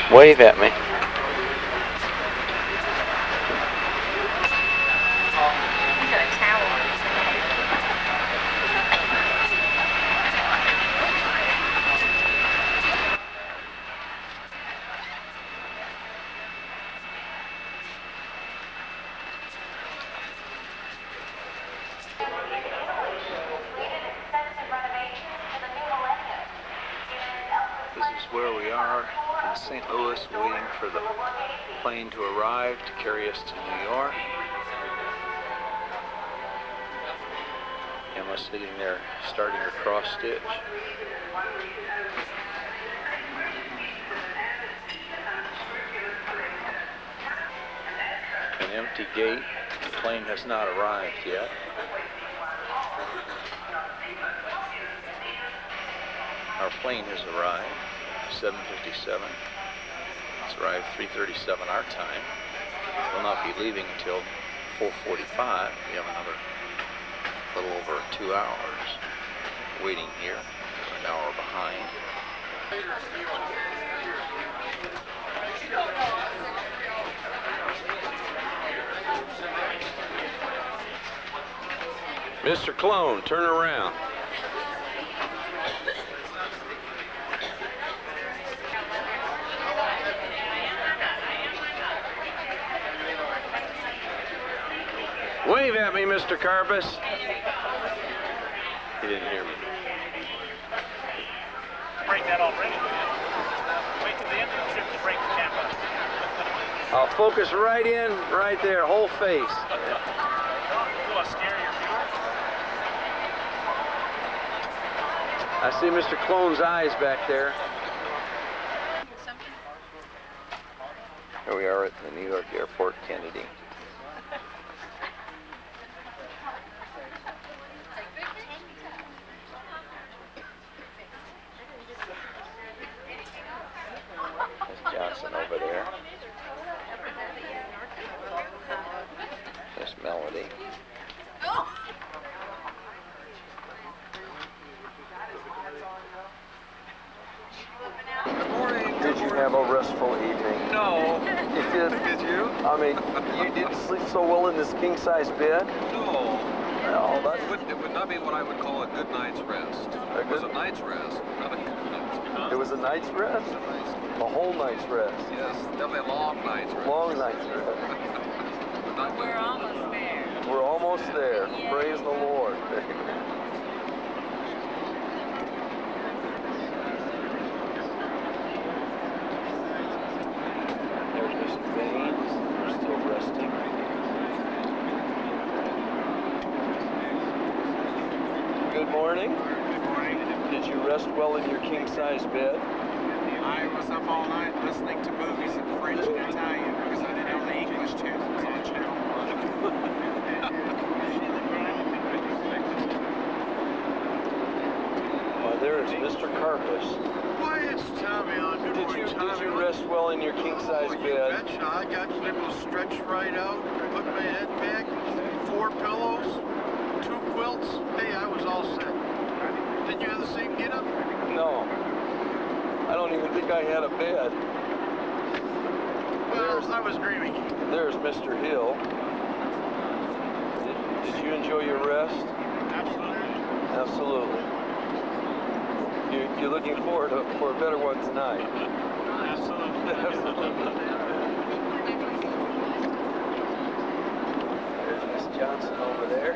Wave at me. This is where we are in St. Louis, waiting for the plane to arrive to carry us to New York. Emma's sitting there starting her cross stitch. An empty gate. The plane has not arrived yet. Our plane has arrived, 7:57. It's arrived 3:37 our time. We'll not be leaving until 4:45. We have another little over 2 hours waiting here. We're an hour behind. Mr. Clone, turn around. Wave at me, Mr. Carpus. He didn't hear me. Break that already. Wait till the end of the trip to break the camera. I'll focus right in, right there, whole face. Will I scare your viewers? I see Mr. Clone's eyes back there. Here we are at the New York Airport, Kennedy. Johnson over there. There's Melody. Good morning. Did you have a restful evening? No. You did? Did you? I mean, you didn't sleep so well in this king-size bed? No. No, that's... It would not be what I would call a good night's rest. It was a night's rest, not a good night's rest. It was a night's rest? A whole night's rest? Yes, definitely a long night's rest. Long night's rest. We're almost there. We're almost there. Yes. Praise the Lord. There's Mr. Baines. We're still resting. Good morning. Good morning. Did you rest well in your king-size bed? I was up all night listening to movies in French and Italian because I didn't know the English channel was on channel 1. Well, there is Mr. Carpus. Why, it's Tommy on. Good morning, Tommy. Did you rest well in your king-size You bed? betcha. I got able to stretch right out, put my head back, 4 pillows, 2 quilts. Hey, I was all set. Did you have the same get up? No. I don't even think I had a bed. Well, I was dreaming. There's Mr. Hill. Did you enjoy your rest? Absolutely. Absolutely. You're looking forward for a better one tonight. Absolutely. There's Miss Johnson over there.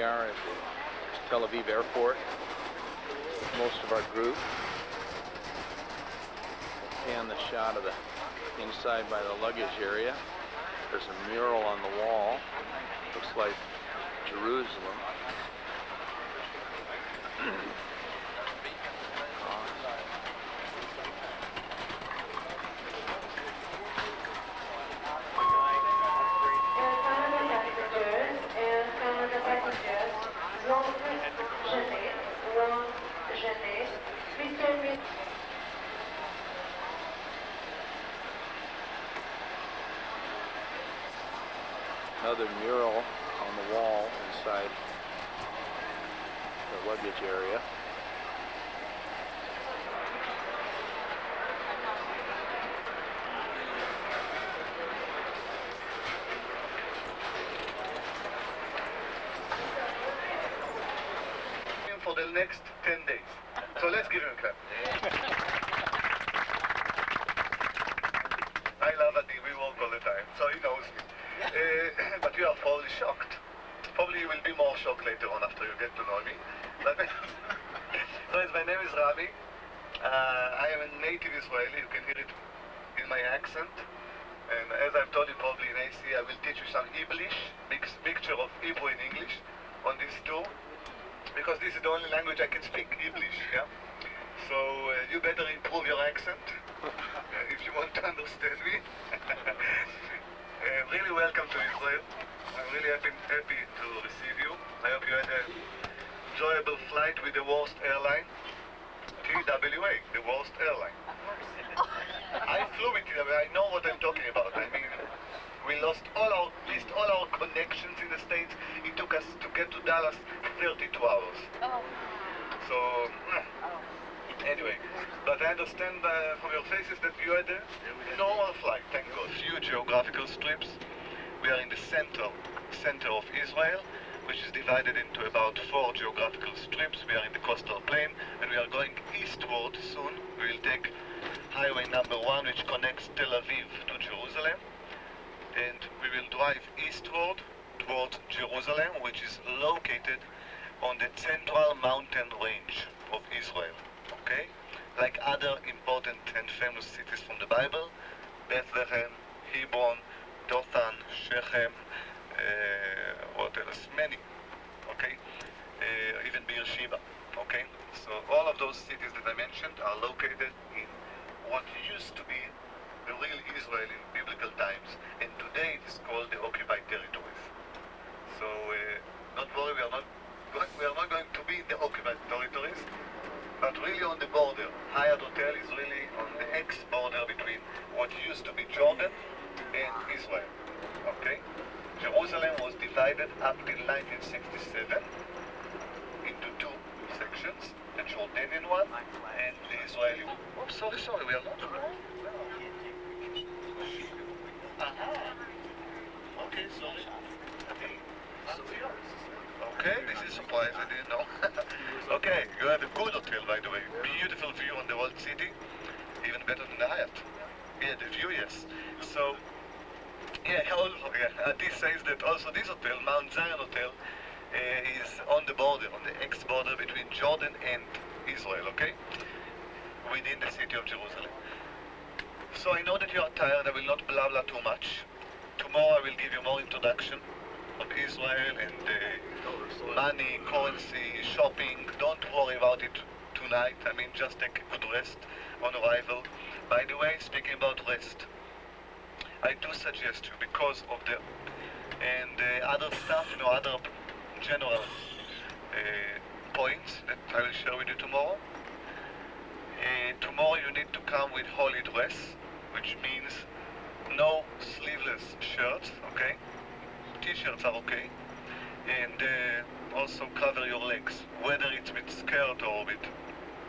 are at the Tel Aviv airport with most of our group. And the shot of the inside by the luggage area. There's a mural on the wall. Looks like Jerusalem. Another mural on the wall inside the luggage area. For the next 10 days. So let's give him a clap. I love Adi, we work all the time, so he knows me. But you are probably shocked. Probably you will be more shocked later on after you get to know me. But so my name is Rami. I am a native Israeli, you can hear it in my accent. And as I've told you probably in AC, I will teach you some English, mixture of Hebrew and English on this tour. Because this is the only language I can speak, English, yeah? So you better improve your accent if you want to understand me. Really welcome to Israel. I'm really happy to receive you. I hope you had an enjoyable flight with the worst airline, TWA, the worst airline. I flew with TWA, I know what I'm talking about. I mean, we lost all our connections in the States. It took us to get to Dallas 32 hours. So, anyway, but I understand from your faces that you had a normal flight, thank God. Few geographical strips. We are in the center of Israel, which is divided into about 4 geographical strips. We are in the coastal plain, and we are going eastward soon. We will take highway number 1, which connects Tel Aviv to Jerusalem. And we will drive eastward towards Jerusalem, which is located on the central mountain range of Israel, okay? Like other important and famous cities from the Bible, Bethlehem, Hebron, Dothan, Shechem, what else? Many, okay? Even Beersheba, okay? So all of those cities that I mentioned are located in what used to be the real Israel in biblical times, and today it is called the occupied territories. So don't worry, we are not going to be in the occupied territories, but really on the border. Hyatt Hotel is really on the ex-border between what used to be Jordan and Israel. Okay? Jerusalem was divided up till 1967 into 2 sections, the Jordanian one and the Israeli one. Oh, sorry, we are not. Okay, sorry. Okay, this is a surprise, I didn't know. Okay, you have a good hotel, by the way. Beautiful view on the old city. Even better than the Hyatt. Yeah, the view, yes. So, this says that also this hotel, Mount Zion Hotel, is on the border, on the ex-border between Jordan and Israel, okay? Within the city of Jerusalem. So I know that you are tired, I will not blah blah too much. Tomorrow I will give you more introduction of Israel and money, currency, shopping. Don't worry about it tonight. I mean, just take a good rest on arrival. By the way, speaking about rest, I do suggest you, because of the other stuff, other general points that I will share with you tomorrow. Tomorrow you need to come with holy dress, which means no sleeveless shirts, okay? T-shirts are okay. And also cover your legs. Whether it's with skirt or with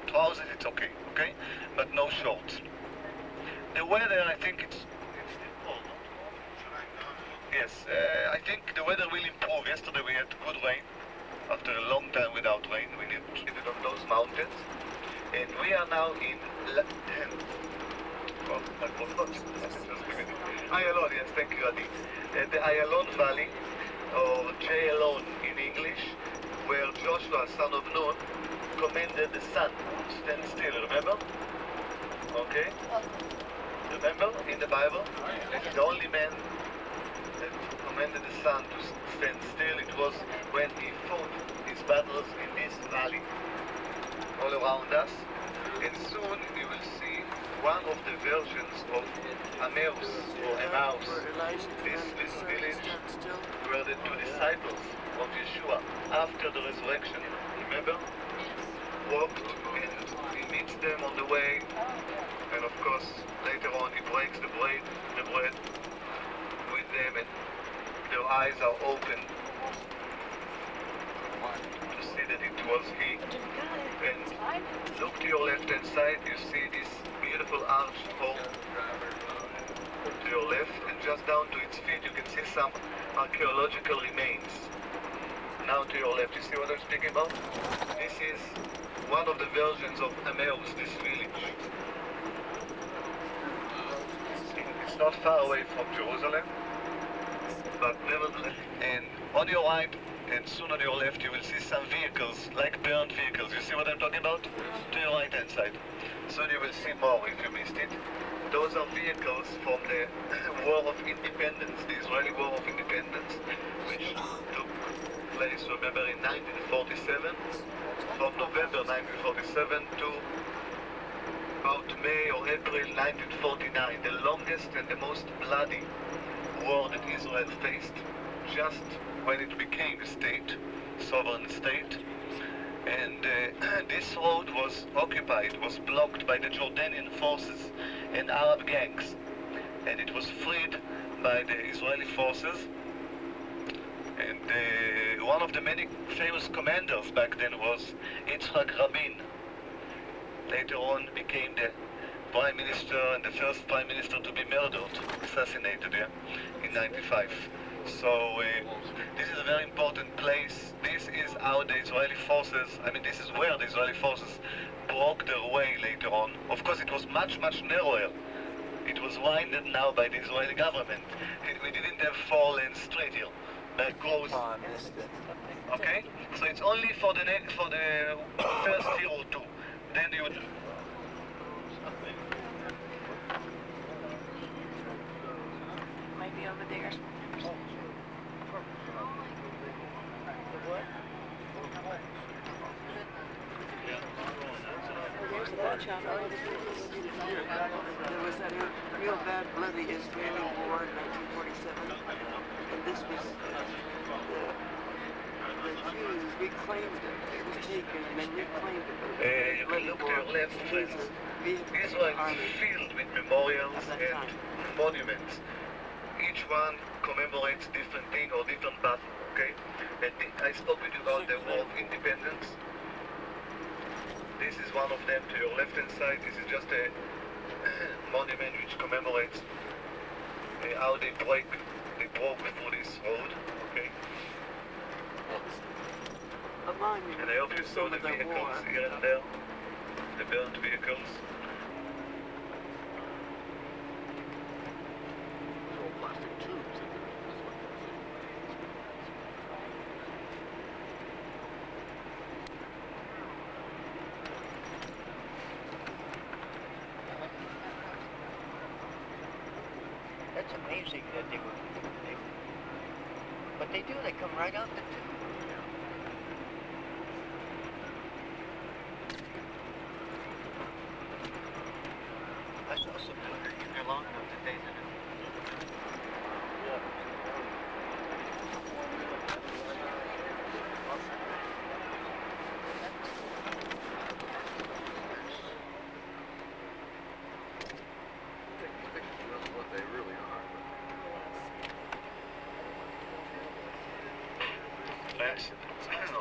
trousers, it's okay, okay? But no shorts. The weather, I think it's cold. Yes, I think the weather will improve. Yesterday we had good rain. After a long time without rain, we needed on those mountains. And we are now in Ayalon, yes, thank you, Adi. The Ayalon Valley, or J. Alone in English, where Joshua, son of Nun, commanded the sun to stand still, remember? Okay? Remember in the Bible? That the only man that commanded the sun to stand still, it was when he fought his battles in this valley all around us. And soon you will see one of the versions of Emmaus or Emmaus, this little village where the two disciples of Yeshua after the resurrection, remember, walked, and he meets them on the way, and of course later on he breaks the bread with them, and their eyes are open to see that it was he. And look to your left hand side, you see this beautiful arch hole to your left, and just down to its feet you can see some archaeological remains. Now to your left, you see what I'm speaking about? This is one of the versions of Emmaus, this village. It's not far away from Jerusalem, but nevertheless. And on your right, and soon on your left, you will see some vehicles, like burned vehicles. You see what I'm talking about? To your right hand side. Soon you will see more if you missed it. Those are vehicles from the War of Independence, the Israeli War of Independence, which took place, remember, in 1947, from November 1947 to about May or April 1949, the longest and the most bloody war that Israel faced, just when it became a state, sovereign state. And this road was occupied, was blocked by the Jordanian forces and Arab gangs, and it was freed by the Israeli forces. And one of the many famous commanders back then was Yitzhak Rabin. Later on became the prime minister and the first prime minister to be murdered, assassinated, in 95. So this is a very important place. This is how the Israeli forces, this is where the Israeli forces broke their way later on. Of course, it was much, much narrower. It was winded now by the Israeli government. We didn't have 4 lanes straight here. That goes. Okay? So it's only for the first year or two. Then you would. Maybe over there. There's a bunch of them. There was that real bad bloody Israeli war in 1947, and this was the Jews reclaimed it. It was taken and then reclaimed it. You can look to your left, friends. Israel is filled with memorials and monuments. Each one commemorates different thing or different battle, okay? And I spoke with you about the War of Independence. This is one of them to your left-hand side. This is just a monument which commemorates how they broke through this road, okay? And I hope you saw the vehicles here and there, the burnt vehicles. That's amazing that but they do, they come right out the tube. I saw some they're long enough that they did it.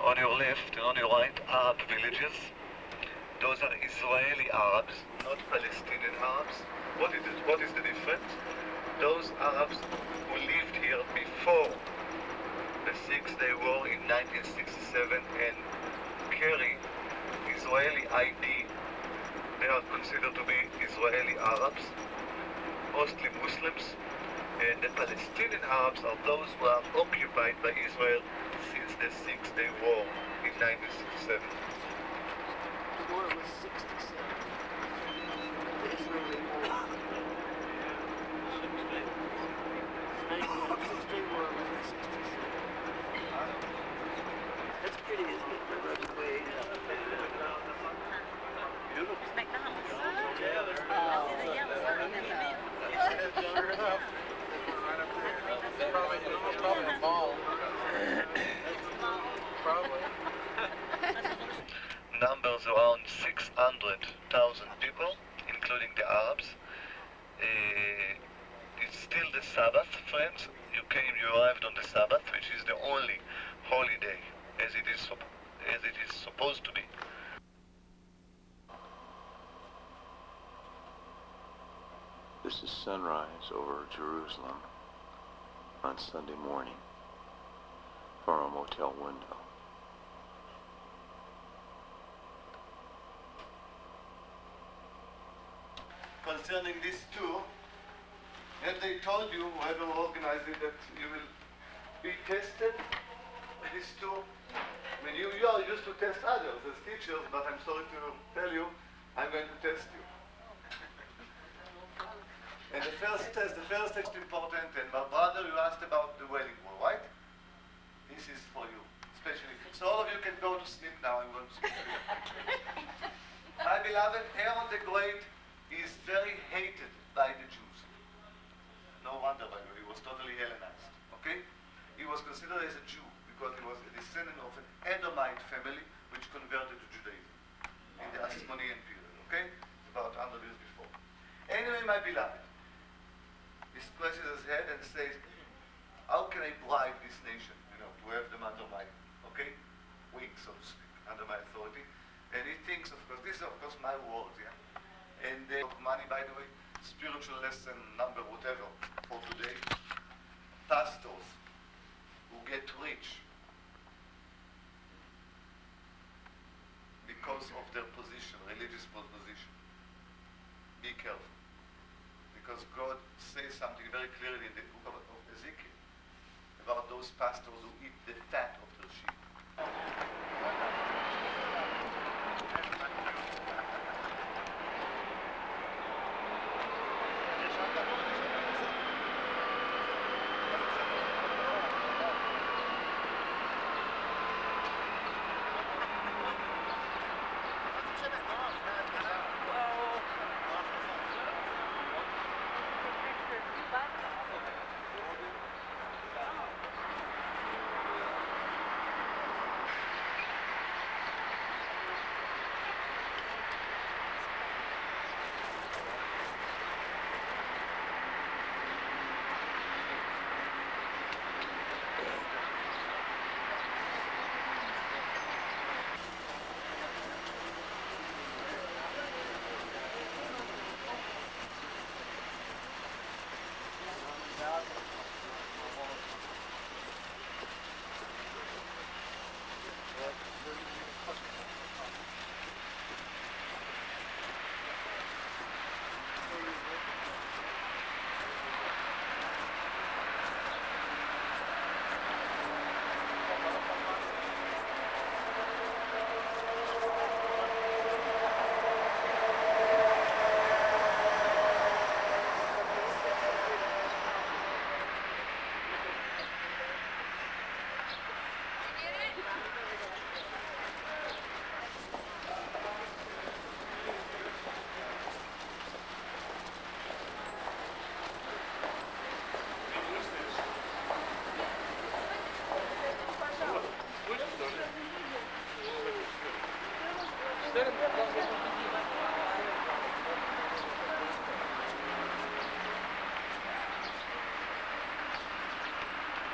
On your left and on your right, Arab villages. Those are Israeli Arabs, not Palestinian Arabs. What is the difference? Those Arabs who lived here before the Six-Day War in 1967 and carry Israeli ID, they are considered to be Israeli Arabs, mostly Muslims. And the Palestinian Arabs are those who are occupied by Israel since the Six-Day War 1967. The war was 67. The Israeli war. The Six-Day War was in 67. That's pretty, isn't it, my brother Wade? It's McDonald's. Yeah, there it is. I see the yellow sign in the mail. Sure enough. Right up there. Probably a ball. Probably. Numbers around 600,000 people, including the Arabs. It's still the Sabbath, friends. You arrived on the Sabbath, which is the only holy day, as it is supposed to be. This is sunrise over Jerusalem on Sunday morning from a motel window. Concerning this tour, as they told you, whoever organized it, that you will be tested with this tour. I mean, you are used to test others as teachers, but I'm sorry to tell you, I'm going to test you. And the first test is important, and my brother, you asked about the wedding wall, right? This is for you, especially. So all of you can go to sleep now, I'm going to speak to you. My beloved, Herod the Great is very hated by the Jews. No wonder, by the way, he was totally Hellenized, okay? He was considered as a Jew because he was a descendant of an Edomite family which converted to Judaism in the Hasmonean period, okay? About 100 years before. Anyway, my beloved, he scratches his head and says, how can I bribe this nation, to have them under my, wing, so to speak, under my authority? And he thinks, of course, this is of course my words, yeah? And of money, by the way, spiritual lesson number whatever for today. Pastors who get rich because of their position, religious position. Be careful. Because God says something very clearly in the book of Ezekiel about those pastors who eat the fat of their sheep.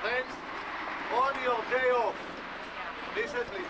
Friends, on your day off, listen please.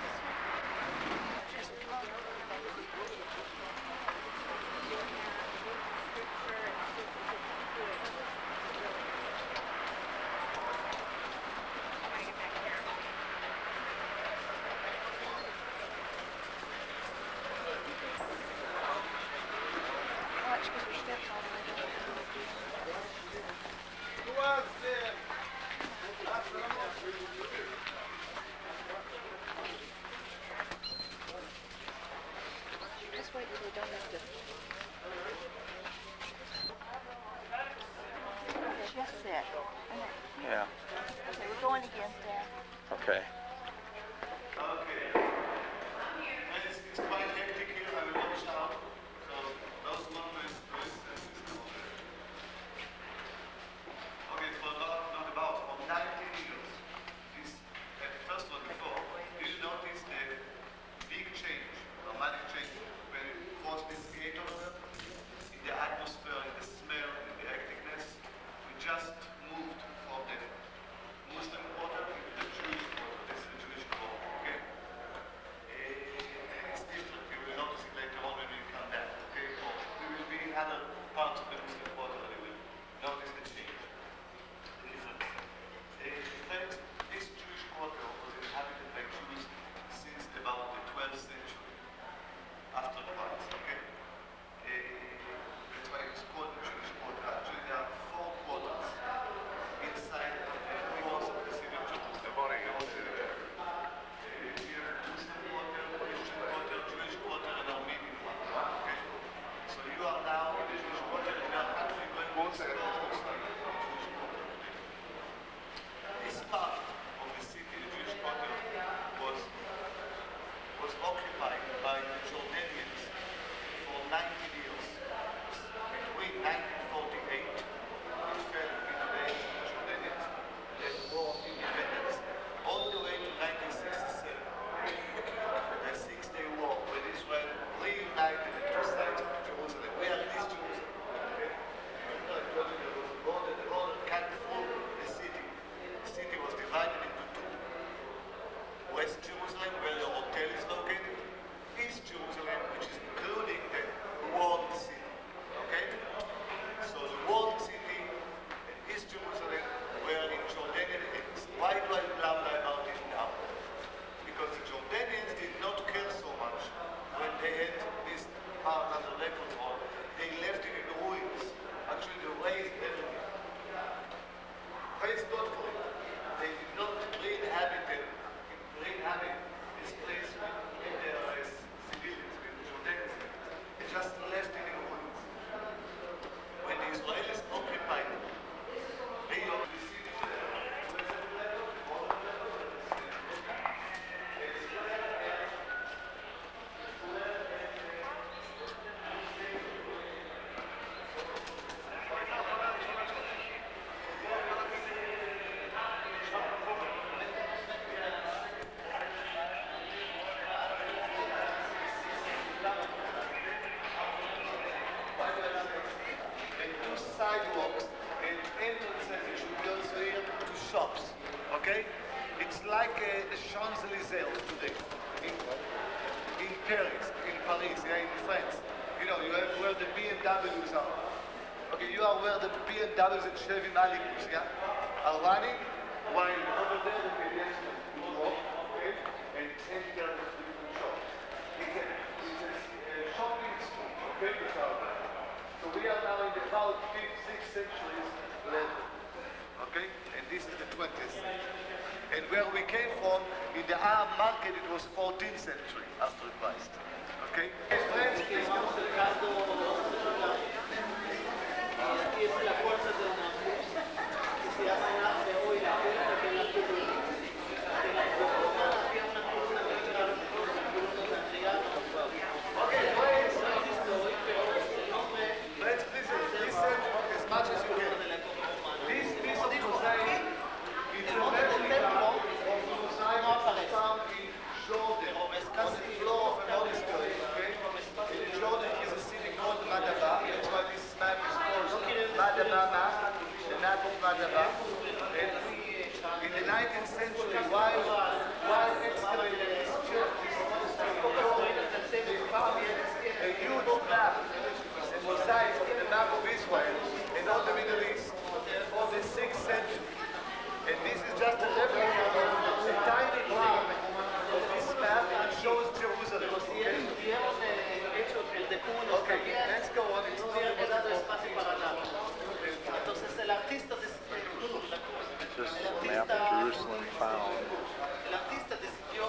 Okay. It's quite hectic here. I will watch out. So those moments, okay, for not about for 19 years. This first one before. Do you notice the big change, dramatic change when you cross this gate over there? In the atmosphere, in the smell, in the hecticness. We just moved from the Muslim quarter into the Jewish quarter. This is the Jewish quarter, okay? It's different. You will notice it later on when we come back, okay? Or we will be in other parts of the Muslim quarter and we will notice the change, the difference. In fact, this Jewish quarter was inhabited by Jews since about the 12th century, after Christ, okay? That's why it's called the Jewish quarter. Actually, there are 4 quarters inside the walls of the city of Jerusalem. Muslim quarter, Christian quarter, Jewish quarter, and Armenian one. Okay? So you are now in the Jewish quarter, and we are actually going to explore the Jewish quarter. This part of the city, the Jewish quarter, was occupied by the Jordanians for 90 years. Between 1948, it fell into the hands of the Jordanians, the War of Independence, all the way to 1967. The Six-Day War, when Israel reunited the two sides of Jerusalem. We are in East Jerusalem. Okay? I told you there was a border, the border cut through the city. The city was divided into two. West Jerusalem, where the hotel is located. East Jerusalem, which is including the walled city. Okay? So the walled city and East Jerusalem were in Jordanian hands. Why do I blah blah about it now? Because the Jordanians did not care so much when they had this part under their control. They left it in ruins. Actually, they razed everything. Praise God for it. They did not re-inhabit this place with their civilians, with the Jordanians. They just left it in ruins. When the Israelis occupied it, they owned the city. Sidewalks and entrances that should go here to shops. Okay? It's like the Champs-Élysées of today. In Paris, yeah, in France. You know, you have where the BMWs are. Okay, you are where the BMWs and Chevy Malikus, yeah, are running, while over there the pedestrians walk, okay, and enter the different shops. It's a shopping street, okay, to South. So we are now in the about 5th, 6th centuries level. Okay? And this is the 20th century. And where we came from, in the Arab market, it was 14th century after Christ. Okay? Friends, please come to the Aquí es la fuerza de una cruz que se llama nace hoy la fuerza de la cruz. En la corona había una cruz en la que algunos entregaron. Okay, friends. No existe hoy, pero el nombre Friends, please listen as much as you can. This piece of mosaic is a replica of mosaic found in Jordan, on the floor of a monastery. Okay? In Jordan is a city called Madaba. That's why this map is called Madaba map, the map of Madaba. And in the 19th century, while excavating this church, this monastery, they found a huge map, a mosaic of the map of Israel and all the Middle East from the 6th century. And this is just a replica of a tiny part of this map that shows Jerusalem. Okay, let's go on. It's not quedado espacio para nada. Entonces el artista Just a map of Jerusalem found. el artista decidió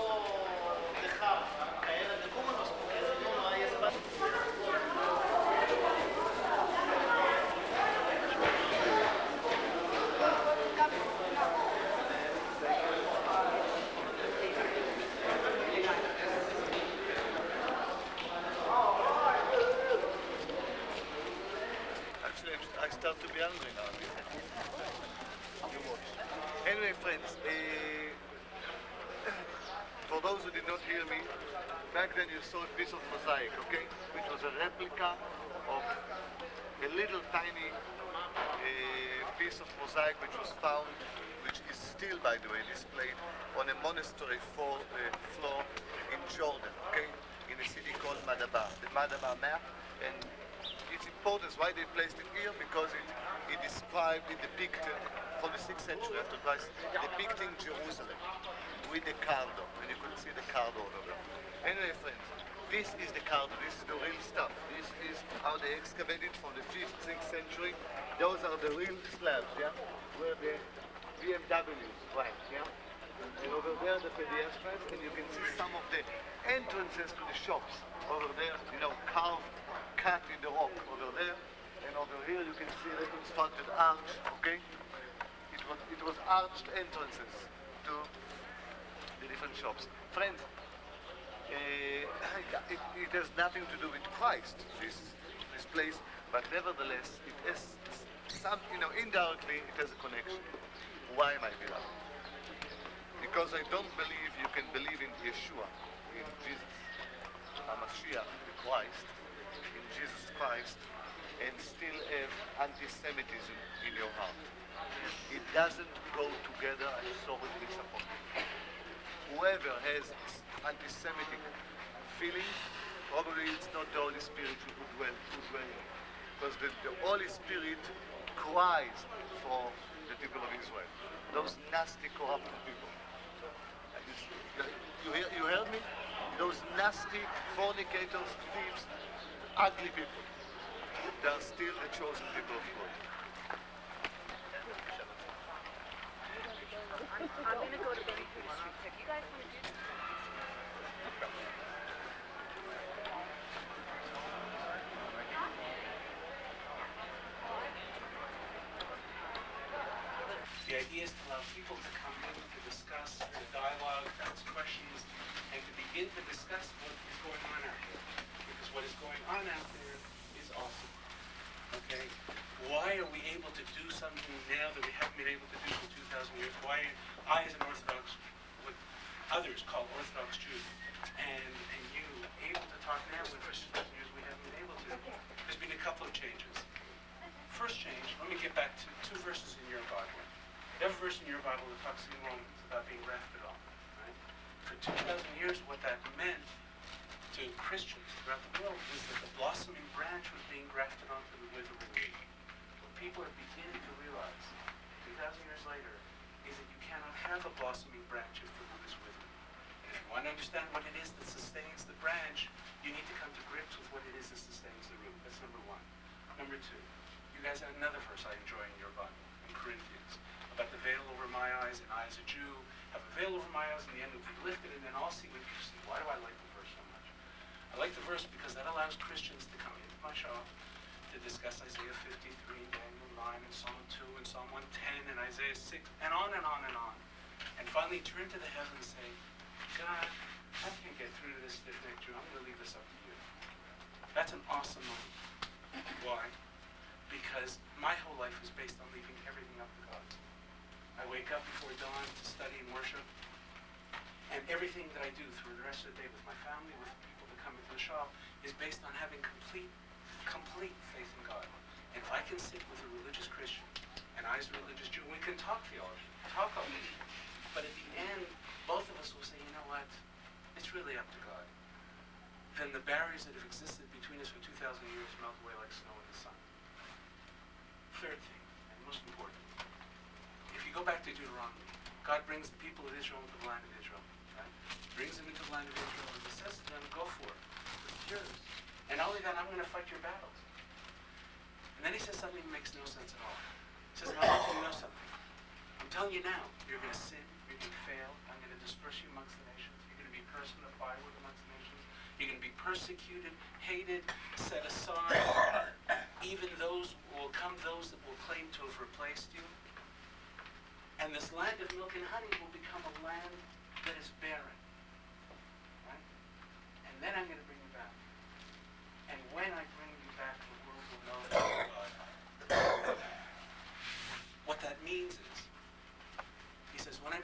I start to be hungry now. You watch. Anyway, friends, for those who did not hear me, back then you saw a piece of mosaic, okay? Which was a replica of a little tiny piece of mosaic which was found, which is still, by the way, displayed on a monastery floor in Jordan, okay? In a city called Madaba, the Madaba map. And its importance, why they placed it here, because it described, it depicted, from the 6th century after Christ, depicting Jerusalem with the cardo, and you could see the cardo over there. Anyway, friends, this is the cardo, this is the real stuff. This is how they excavated from the 5th, 6th century. Those are the real slabs, yeah? Where the BMWs, right, yeah? And over there, the pedestrians, and you can see some of the entrances to the shops over there, you know, carved, cut in the rock over there. And over here, you can see reconstructed arch, okay? It was arched entrances to the different shops. Friends, it has nothing to do with Christ, this place, but nevertheless, it has some, indirectly, it has a connection. Why, my beloved? Because I don't believe you can believe in Yeshua, in Jesus, HaMashiach, the Christ, in Jesus Christ, and still have anti-Semitism in your heart. It doesn't go together. I'm sorry to disappoint you. Whoever has anti-Semitic feelings, probably it's not the Holy Spirit who dwell in it. Because the Holy Spirit cries for the people of Israel. Those nasty, corrupted people. You heard me? Those nasty fornicators, thieves, ugly people. They are still the chosen people of God. I'm going to go to Benny Street. If you guys want to do that. The idea is to allow people to come in to discuss, to dialogue, to ask questions, and to begin to discuss what is going on out there. Because what is going on out there is awesome. Okay? Why are we able to do something now that we haven't been able to do for 2,000 years? Why I, as an Orthodox, what others call Orthodox Jew, and you able to talk now when for 2,000 years we haven't been able to? There's been a couple of changes. First change, let me get back to two verses in your Bible. You have a verse in your Bible that talks in Romans about being grafted on. Right? For 2,000 years, what that meant to Christians throughout the world was that the blossoming branch was being grafted onto the withering root. What people are beginning to realize 2,000 years later is that you cannot have a blossoming branch if the root is withered. And if you want to understand what it is that sustains the branch, you need to come to grips with what it is that sustains the root. That's number one. Number two, you guys have another verse I enjoy in your Bible, in Corinthians, about the veil over my eyes, and I as a Jew have a veil over my eyes, and the end will be lifted, and then I'll see what you see. Why do I like the verse so much? I like the verse because that allows Christians to come into my shop to discuss Isaiah 53, Daniel 9, and Psalm 2, and Psalm 110, and Isaiah 6, and on and on and on. And finally turn to the heavens and say, God, I can't get through to this stiff-necked Jew. I'm going to leave this up to you. That's an awesome moment. Why? Because my whole life is based on leaving everything up to God. I wake up before dawn to study and worship, and everything that I do through the rest of the day with my family, with people that come into the shop, is based on having complete faith in God. And if I can sit with a religious Christian, and I as a religious Jew, we can talk theology, talk all this, but at the end, both of us will say, you know what, it's really up to God. Then the barriers that have existed between us for 2,000 years melt away like snow in the sun. Third thing, and most important, if you go back to Deuteronomy, God brings the people of Israel into the land of Israel, right? Brings them into the land of Israel, and he says to them, go for it. It's yours. And not only that, I'm going to fight your battles. And then he says something that makes no sense at all. He says, I want you to know something. I'm telling you now, you're going to sin, you're going to fail, I'm going to disperse you amongst the nations, you're going to be cursed with a byword amongst the nations, you're going to be persecuted, hated, set aside. Even those will come, those that will claim to have replaced you. And this land of milk and honey will become a land that is barren. Right? And then I'm going to bring you back. And when I bring you back, the world will know that I'm God.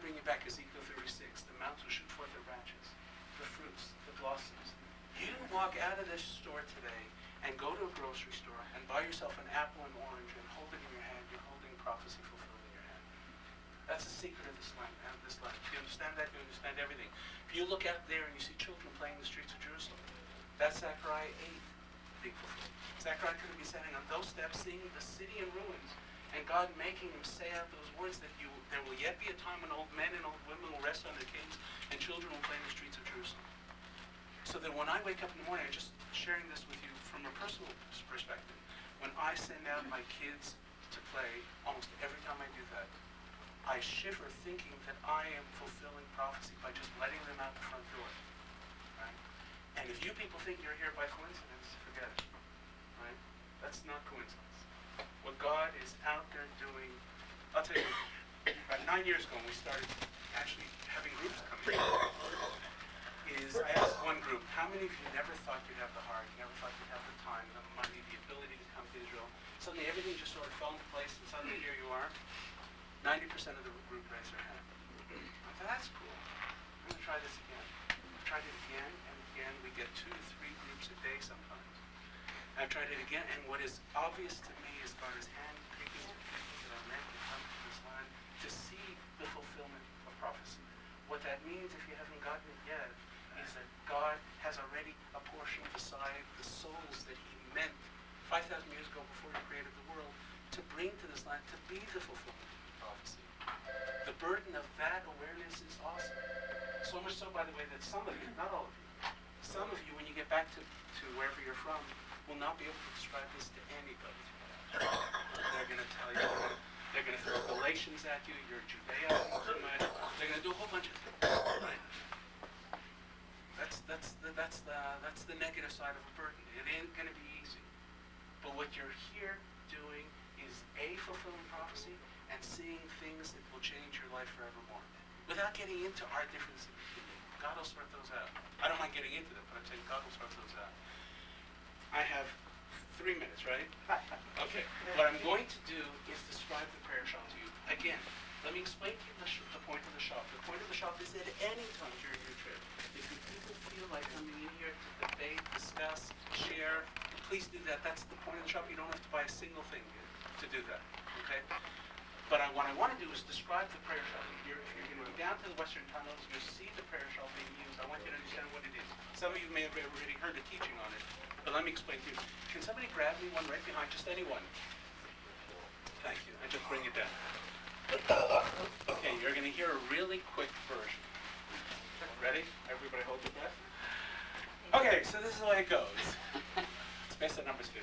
bring you back, Ezekiel 36, the mountains will shoot forth their branches, the fruits, the blossoms. You didn't walk out of this store today and go to a grocery store and buy yourself an apple and orange and hold it in your hand. You're holding prophecy fulfilled in your hand. That's the secret of this land. Do you understand that? You understand everything. If you look out there and you see children playing in the streets of Jerusalem, that's Zechariah 8 being fulfilled. Zechariah could be standing on those steps, seeing the city in ruins, and God making him say out those words that there will yet be a time when old men and old women will rest on their canes and children will play in the streets of Jerusalem. So that when I wake up in the morning, I'm just sharing this with you from a personal perspective. When I send out my kids to play, almost every time I do that, I shiver thinking that I am fulfilling prophecy by just letting them out the front door. Right? And if you people think you're here by coincidence, forget it. Right? That's not coincidence. What God is out there doing, I'll tell you, about 9 years ago when we started actually having groups come in, I asked one group, how many of you never thought you'd have the heart, never thought you'd have the time, the money, the ability to come to Israel? Suddenly everything just sort of fell into place and suddenly here you are. 90% of the group raised their hand. I thought, that's cool. I'm going to try this again. I tried it again and again. We get 2 to 3 groups a day sometimes. I've tried it again, and what is obvious to me is God is handpicking people that are meant to come to this land to see the fulfillment of prophecy. What that means, if you haven't gotten it yet, is that God has already apportioned aside the souls that he meant 5,000 years ago before he created the world to bring to this land to be the fulfillment of prophecy. The burden of that awareness is awesome. So much so, by the way, that some of you, not all of you, some of you, when you get back to wherever you're from, will not be able to describe this to anybody. They're going to tell you, they're going to throw Galatians at you, you're Judaizing too much, they're going to do a whole bunch of things, right? That's the negative side of a burden. It ain't going to be easy. But what you're here doing is fulfilling prophecy and seeing things that will change your life forevermore. Without getting into our differences, God will sort those out. I don't mind getting into them, but I'm saying God will sort those out. I have 3 minutes, right? Okay. What I'm going to do is describe the prayer shawl to you. Again, let me explain to you the point of the shop. The point of the shop is at any time during your trip, if you people feel like coming in here to debate, discuss, share, please do that. That's the point of the shop. You don't have to buy a single thing to do that. Okay? But what I want to do is describe the prayer shawl. If you're going to go down to the Western Tunnels, you'll see the prayer shawl being used. I want you to understand what it is. Some of you may have already heard the teaching on it, but let me explain to you. Can somebody grab me one right behind? Just anyone. Thank you. I just bring it down. Okay, you're going to hear a really quick version. Ready? Everybody hold your breath. Okay, so this is the way it goes. It's based on Numbers 15.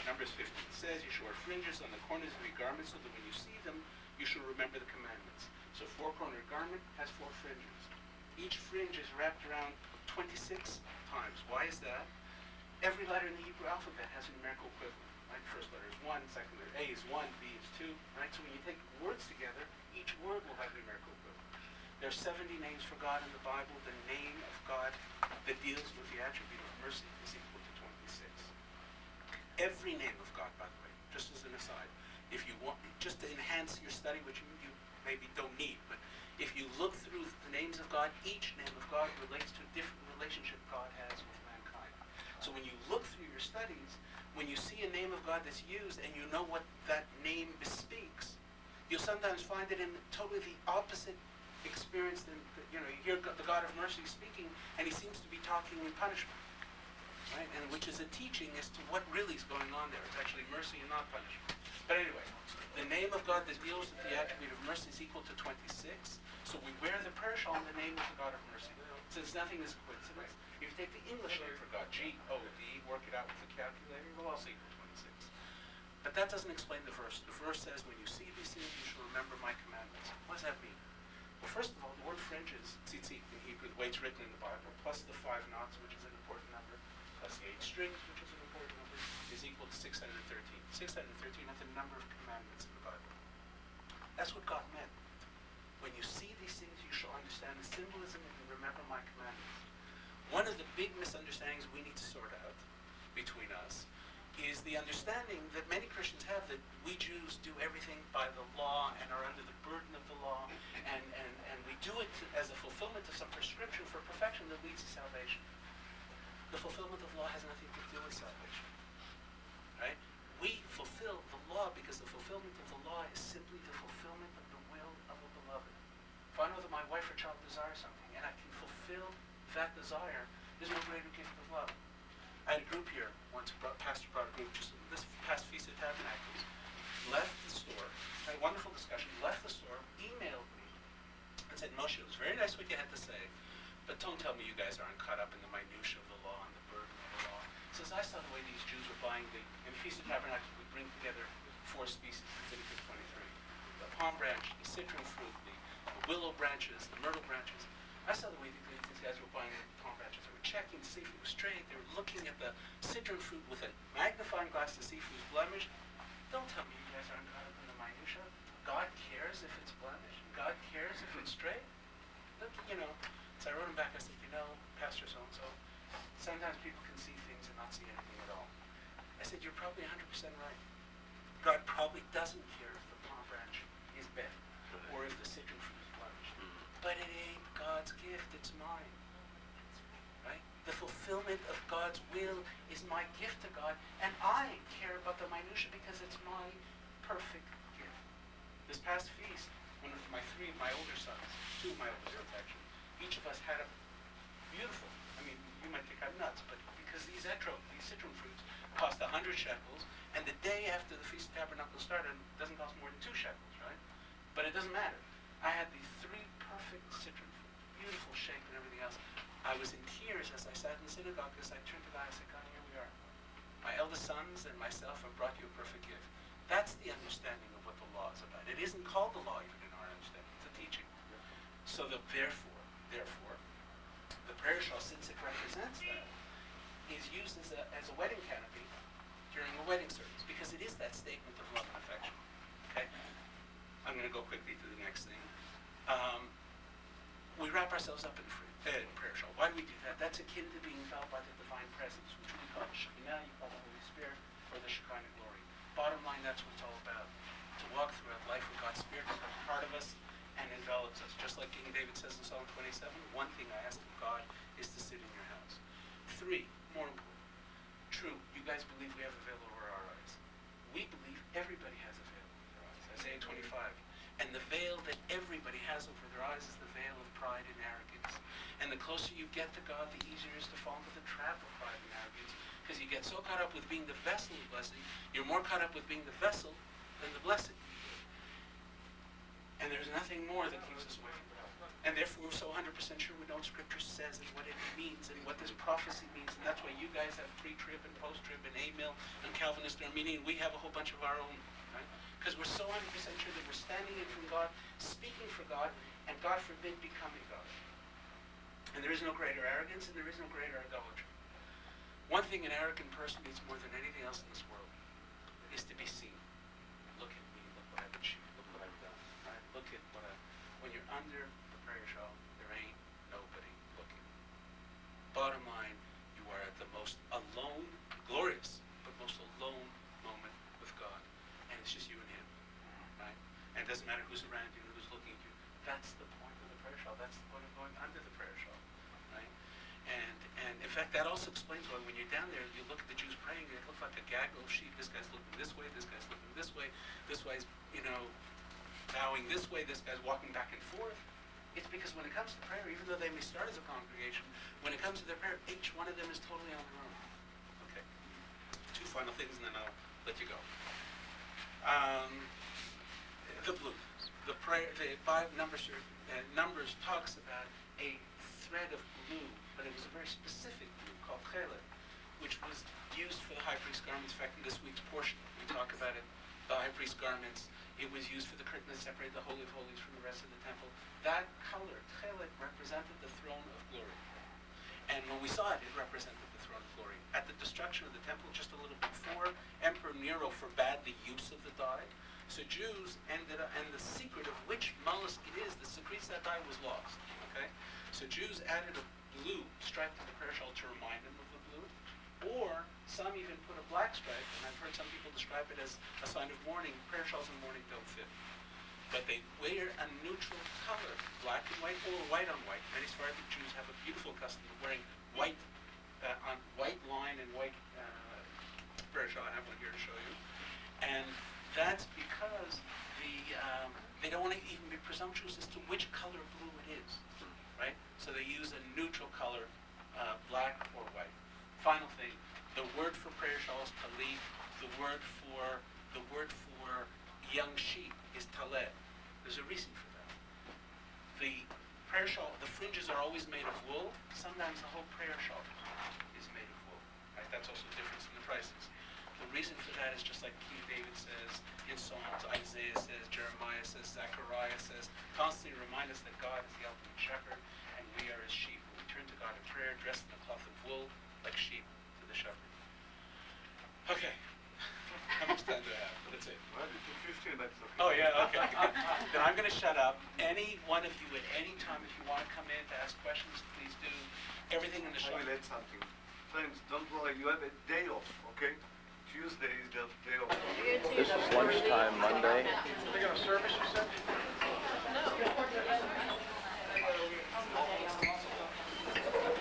Numbers 15 says, you shall wear fringes on the corners of your garments so that when you see them, you shall remember the commandments. So 4-cornered garment has 4 fringes. Each fringe is wrapped around 26 times. Why is that? Every letter in the Hebrew alphabet has a numerical equivalent. Right? First letter is 1, second letter A is 1, B is 2. Right? So when you take words together, each word will have a numerical equivalent. There are 70 names for God in the Bible. The name of God that deals with the attribute of mercy is equal to 26. Every name of God, by the way, just as an aside, if you want, just to enhance your study, which you maybe don't need, but if you look through the names of God, each name of God relates to a different relationship God has with mankind. So when you look through your studies, when you see a name of God that's used and you know what that name bespeaks, you'll sometimes find it in totally the opposite experience than, you hear the God of mercy speaking, and he seems to be talking in punishment, right? And which is a teaching as to what really is going on there. It's actually mercy and not punishment. But anyway, the name of God that deals with the attribute of mercy is equal to 26, so we wear the prayer shawl in the name of the God of mercy, since nothing is a coincidence. If you take the English name for God, G-O-D, work it out with the calculator, it will also equal 26. But that doesn't explain the verse. The verse says, when you see these things, you shall remember my commandments. What does that mean? Well, first of all, the word fringes, tzitzit in Hebrew, the way it's written in the Bible, plus the 5 knots, which is an important number, plus the 8 strings, which is an important number, is equal to 613. 613 are the number of commandments in the Bible. That's what God meant. When you see these things, you shall understand the symbolism and remember my commandments. One of the big misunderstandings we need to sort out between us is the understanding that many Christians have that we Jews do everything by the law and are under the burden of the law, and we do it as a fulfillment of some prescription for perfection that leads to salvation. The fulfillment of law has nothing to do with salvation. Right? We fulfill the law because the fulfillment of the law is simply the fulfillment of the will of the beloved. If I know that my wife or child desires something and I can fulfill that desire, there's no greater gift of love. I had a group here once, pastor brought a group just this past Feast of Tabernacles, left the store, had a wonderful discussion, left the store, emailed me, and said, Moshe, it was very nice what you had to say, but don't tell me you guys aren't caught up in the minutiae of the law and the burden of the law. He says, I saw the way these Jews were buying in Feast of Tabernacles, we bring together 4 species, Leviticus 23. The palm branch, the citron fruit, the willow branches, the myrtle branches. I saw the way these guys were buying the palm branches. They were checking to see if it was straight. They were looking at the citron fruit with a magnifying glass to see if it was blemished. Don't tell me you guys aren't caught up in the minutiae. God cares if it's blemished. God cares if it's straight. Look, so I wrote him back. I said, Pastor so-and-so, sometimes people can see things and not see anything at all. I said, you're probably 100% right. God probably doesn't care if the palm branch is bent or if the citron fruit is blemished. But it ain't God's gift, it's mine. Right? The fulfillment of God's will is my gift to God, and I care about the minutiae because it's my perfect gift. This past feast, one of my older sons, 2 of my older sons actually, each of us had a beautiful, you might think I'm nuts, but because these citron fruits cost 100 shekels, and the day after the Feast of Tabernacles started, it doesn't cost more than 2 shekels, right? But it doesn't matter. I had these 3 perfect citron fruit, beautiful shape and everything else. I was in tears as I sat in the synagogue because I turned to God and I said, God, here we are. My eldest sons and myself have brought you a perfect gift. That's the understanding of what the law is about. It isn't called the law even in our understanding. It's a teaching. So therefore, the prayer shawl, since it represents that, is used as a wedding canopy during a wedding service because it is that statement of love and affection. Okay? I'm going to go quickly to the next thing. We wrap ourselves up in prayer shawl. Why do we do that? That's akin to being felt by the divine presence, which we call the Shekinah, you call the Holy Spirit, or the Shekinah glory. Bottom line, that's what it's all about. To walk throughout life with God's Spirit becomes part of us and envelops us. Just like King David says in Psalm 27, one thing I ask of God is to sit in your house. 3, more important. True, you guys believe we have a veil over our eyes. We believe everybody has a veil over their eyes. Isaiah 25. And the veil that everybody has over their eyes is the veil of pride and arrogance. And the closer you get to God, the easier it is to fall into the trap of pride and arrogance. Because you get so caught up with being the vessel of blessing, you're more caught up with being the vessel than the blessing. And there's nothing more that keeps us away from God. And therefore, we're so 100% sure we know what Scripture says and what it means and what this prophecy means. And that's why you guys have pre-trib and post-trib and amill and Calvinist Arminian. We have a whole bunch of our own. Right? Because we're so 100% sure that we're standing in from God, speaking for God, and God forbid becoming God. And there is no greater arrogance and there is no greater idolatry. One thing an arrogant person needs more than anything else in this world is to be seen. Look at me, look what I've achieved, look what I've done. Right? Look at when you're under the prayer shawl, there ain't nobody looking. Bottom line, you are at the most alone, glorious, but most alone moment with God. And it's just you and Him. Right? And it doesn't matter who's around you, who's looking at you. That's the point of the prayer shawl. That's the point of going under the prayer shawl. Right? And in fact, that also explains why when you're down there, you look at the Jews praying, it looks like a gaggle of sheep. This guy's looking this way, this guy's looking this way, this guy's, bowing this way, this guy's walking back and forth. It's because when it comes to prayer, even though they may start as a congregation, when it comes to their prayer, each one of them is totally on their own. Okay. 2 final things and then I'll let you go. The blue. The prayer, Numbers talks about a thread of blue, but it was a very specific blue called chelet, which was used for the high priest's garments. In fact, in this week's portion, we talk about it. The high priest's garments. It was used for the curtain that separated the Holy of Holies from the rest of the temple. That color, chelet, represented the throne of glory. And when we saw it, it represented the throne of glory. At the destruction of the temple, just a little before, Emperor Nero forbade the use of the dye. So Jews ended up, and the secret of which mollusk it is that secretes that dye was lost. Okay? So Jews added a blue stripe to the prayer shawl to remind them of the blue. Or some even put a black stripe, and I've heard some people describe it as a sign of mourning. Prayer shawls in mourning don't fit. But they wear a neutral color, black and white or white on white. Many Sephardic Jews have a beautiful custom of wearing white on white line and white prayer shawl. I have one here to show you. And that's because they don't want to even be presumptuous as to which color blue it is, right? So they use a neutral color, black or white. Final thing, the word for prayer shawl is talit. The word for young sheep is taled. There's a reason for that. The prayer shawl, the fringes are always made of wool. Sometimes the whole prayer shawl is made of wool. Right? That's also a difference in the prices. The reason for that is just like King David says in Psalms, Isaiah says, Jeremiah says, Zechariah says, constantly remind us that God is the ultimate shepherd and we are his sheep. When we turn to God in prayer, dressed in the cloth of wool, like sheep to the shepherd. Okay. How much time do I have? That's it. Well, you took 15, that's okay. Oh, yeah, okay. Then I'm going to shut up. Any one of you at any time, if you want to come in to ask questions, please do. Everything in the show. I will add something. Friends, don't worry, you have a day off, okay? Tuesday is the day off. This is lunchtime Monday. They got a service, you said?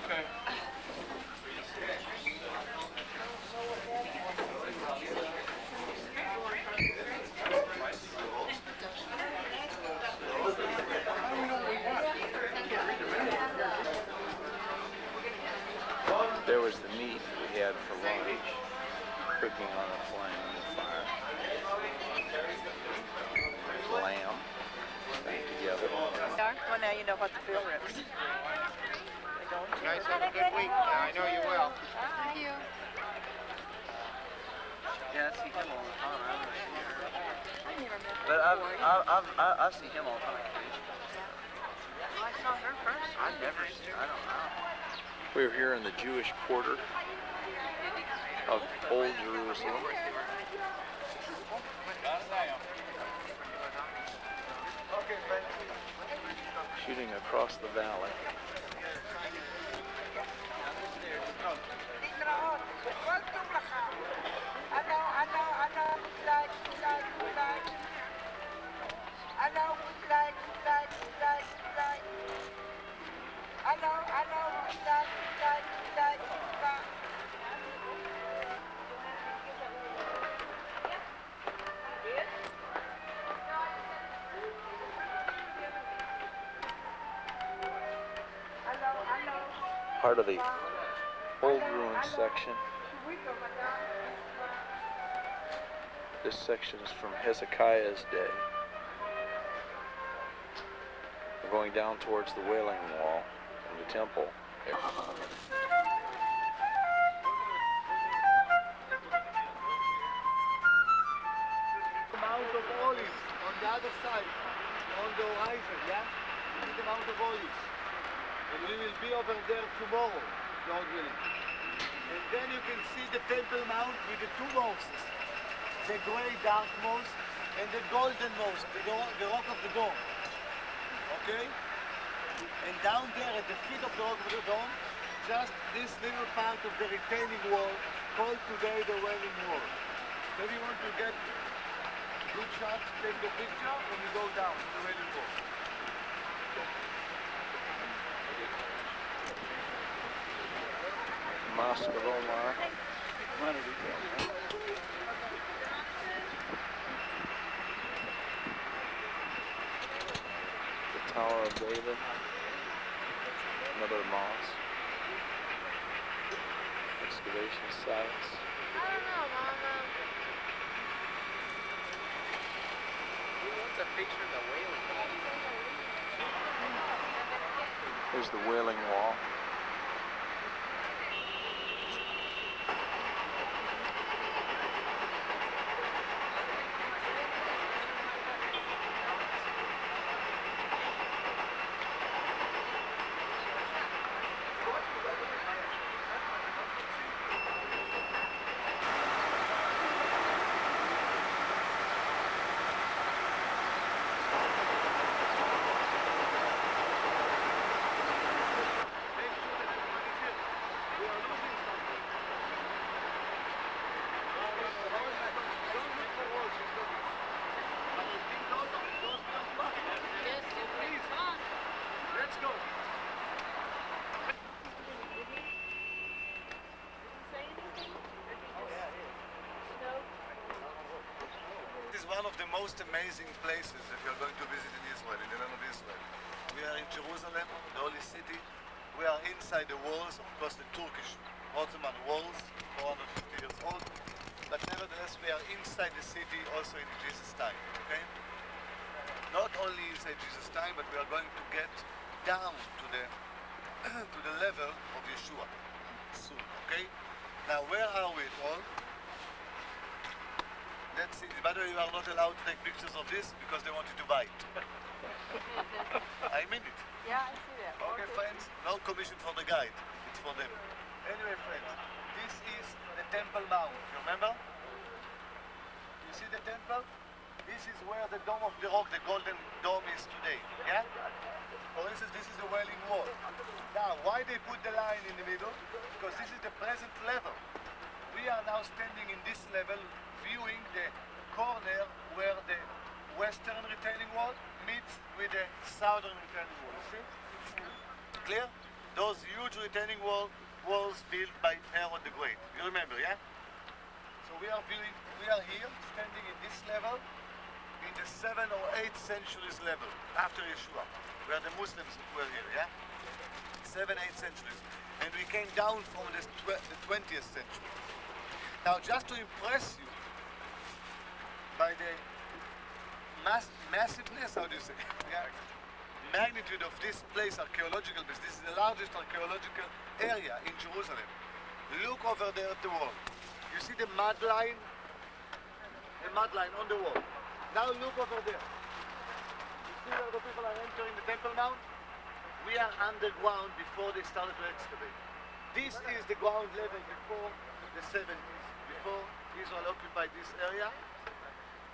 Okay. There was the meat we had for lunch, cooking on a flame on the fire. Lamb, back together. Well, now you know what the bill is. You guys have a good week. Yeah, I know you will. Thank you. Yeah, I see him all the time. I don't see her. I never met But her. I see him all the time. Well, I saw her first. I never see. I don't know. We're here in the Jewish quarter of Old Jerusalem. Shooting across the valley. Part of the old ruins section. This section is from Hezekiah's day. We're going down towards the Wailing Wall and the temple. The Mount of Olives on the other side, on the horizon, yeah? This is the Mount of Olives. And we will be over there tomorrow, God willing. And then you can see the Temple Mount with the two mosques. The gray dark mosque and the golden mosque, the rock of the dome. Okay? And down there at the feet of the rock of the dome, just this little part of the retaining wall called today the Wailing Wall. So if you want to get good shots, take the picture and you go down to the Wailing Wall. Mosque of Omar. The Tower of David. Another mosque. Excavation sites. What's a picture of the Wailing Wall? Here's the Wailing Wall. Thank most amazing places that you're going to visit in Israel, in the land of Israel. We are in Jerusalem, the holy city. We are inside the walls, of course the Turkish Ottoman walls, 450 years old. But nevertheless, we are inside the city also in Jesus' time, okay? Not only inside Jesus' time, but we are going to get down to the to the level of Yeshua soon, okay? Now, where are we at all? Let's see. By the way, you are not allowed to take pictures of this because they want you to buy it. I mean it. Yeah, I see that. Okay, friends, no commission for the guide. It's for them. Anyway, friends, this is the Temple Mount. You remember? You see the temple? This is where the Dome of the Rock, the Golden Dome, is today. Yeah? For instance, this is the Wailing Wall. Now, why they put the line in the middle? Because this is the present level. We are now standing in this level, viewing the corner where the western retaining wall meets with the southern retaining wall. You see? Clear? Those huge retaining walls built by Herod the Great. You remember, yeah? So we are here, standing in this level, in the 7th or 8th centuries level, after Yeshua, where the Muslims were here, yeah? 7th, 8th centuries. And we came down from the 20th century. Now, just to impress you by the massiveness, how do you say, yeah, magnitude of this place, archaeological place, this is the largest archaeological area in Jerusalem. Look over there at the wall. You see the mud line? The mud line on the wall. Now look over there. You see where the people are entering the Temple Mount? We are underground before they started to excavate. This is the ground level before the 70s. Before Israel occupied this area,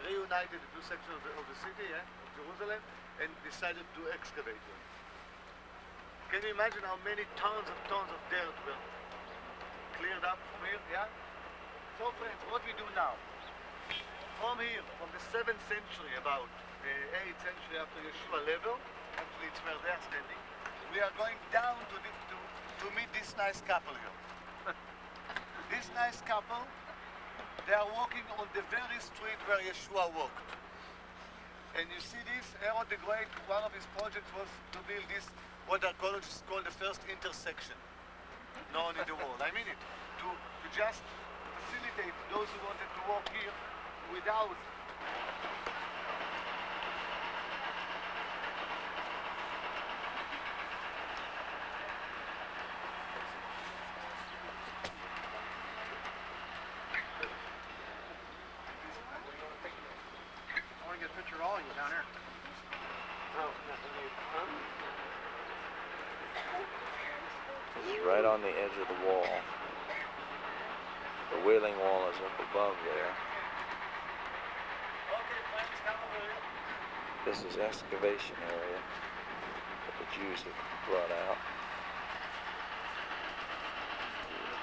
reunited the two sections of the city, yeah, of Jerusalem, and decided to excavate them. Can you imagine how many tons of dirt were cleared up from here? Yeah? So friends, what we do now, from here, from the 7th century, about the 8th century after Yeshua level, actually it's where they are standing, we are going down to meet this nice couple here. This nice couple, they are walking on the very street where Yeshua walked. And you see this, Herod the Great, one of his projects was to build this, what archaeologists call the first intersection known in the world. I mean it. To just facilitate those who wanted to walk here without I want to get a picture of all of you down here. This is right on the edge of the wall. The Wailing Wall is up above there. This is excavation area that the Jews have brought out.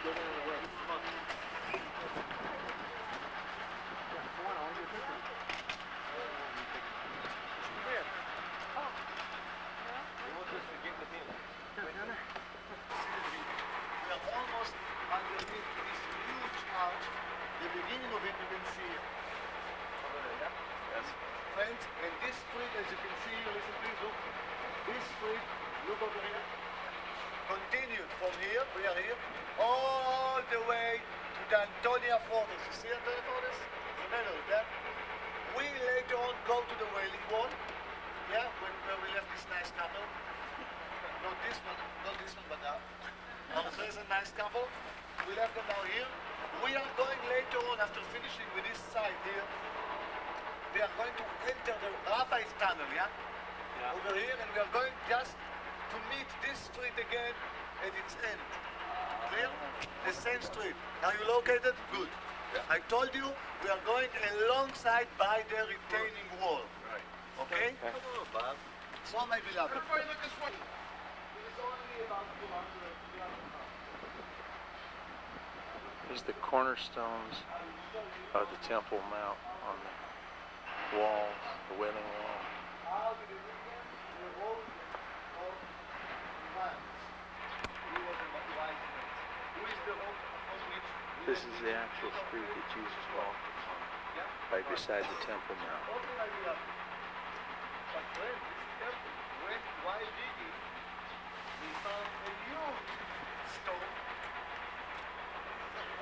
We are almost underneath this huge arch. The beginning of it you can see here. Over there, yeah? Yes. Friends, and this street, as you can see here, listen please, look. This street, look over here, continued from here, we are here, all the way to the Antonia Fortress. You see Antonia Fortress? Remember that? We later on go to the Wailing Wall, yeah, where we left this nice couple. Not this one, but our present nice couple. We left them now here. We are going later on, after finishing with this side here, we are going to enter the Rabbi's Tunnel, yeah? Over here, and we are going just to meet this street again at its end. Clear? The same street. Are you located? Good. Yeah. I told you we are going alongside by the retaining wall. Right. Okay? Hello, Bob. So, my beloved. Before you look this way. These are the cornerstones of the Temple Mount on the walls, the Wailing Wall. This is the actual street that Jesus walked upon. Right beside the Temple Mount. Okay, my beloved. But when this temple went while digging, they found a huge stone.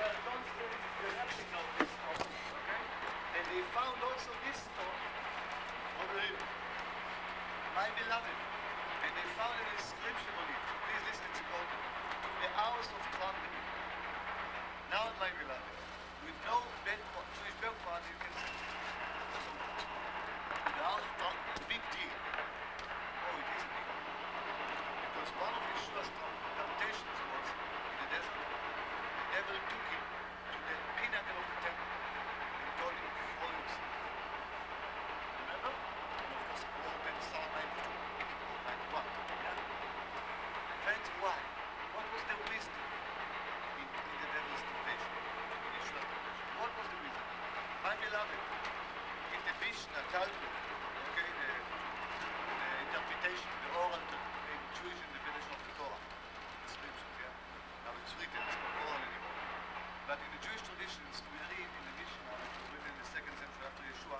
Well, don't say you have to know this stone, okay? And they found also this stone over here. My beloved. And they found an inscription on it. Please listen, it's important. To the house of trumpet. Now, my beloved, with no Jewish background, you can see. The house of trumpet, big deal. Oh, it is a big deal. Because one of Yeshua's temptations was in the desert. The devil took him to the pinnacle of the temple and told him to throw himself. Remember? And of course, quoted Psalm 92, 91. Yeah? Friends, why? What was the wisdom in the devil's temptation? In Yeshua's temptation? What was the wisdom? My beloved, in the Mishnah, Talmud, okay, the interpretation, the oral Jewish interpretation of the Torah, the scriptures, yeah? Now it's written, it's not oral anymore. But in the Jewish traditions, we read in the Mishnah, it was written in the 2nd century after Yeshua,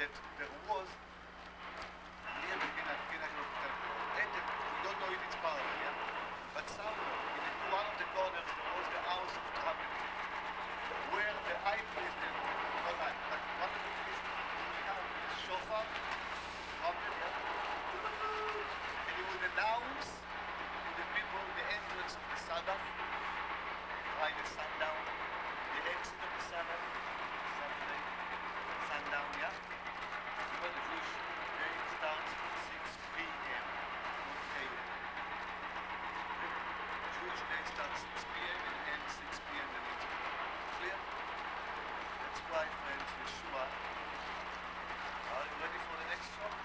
that there was near the pinnacle of the temple, we don't know if it's parallel, yeah? But somewhere, in one of the corners, there was the house of trumpet, where the high priest, not high, but one of the priests, shofar, trumpet, yeah? And he would announce to the people the entrance of the Sabbath, Friday sundown, the exit of the Sabbath, Saturday sundown, yeah? You know the Jewish day starts at 6 p.m., not a.m. The Jewish day starts 6 p.m. and ends 6 p.m. the next day. Clear? That's why, friends, Yeshua, are you ready for the next shock?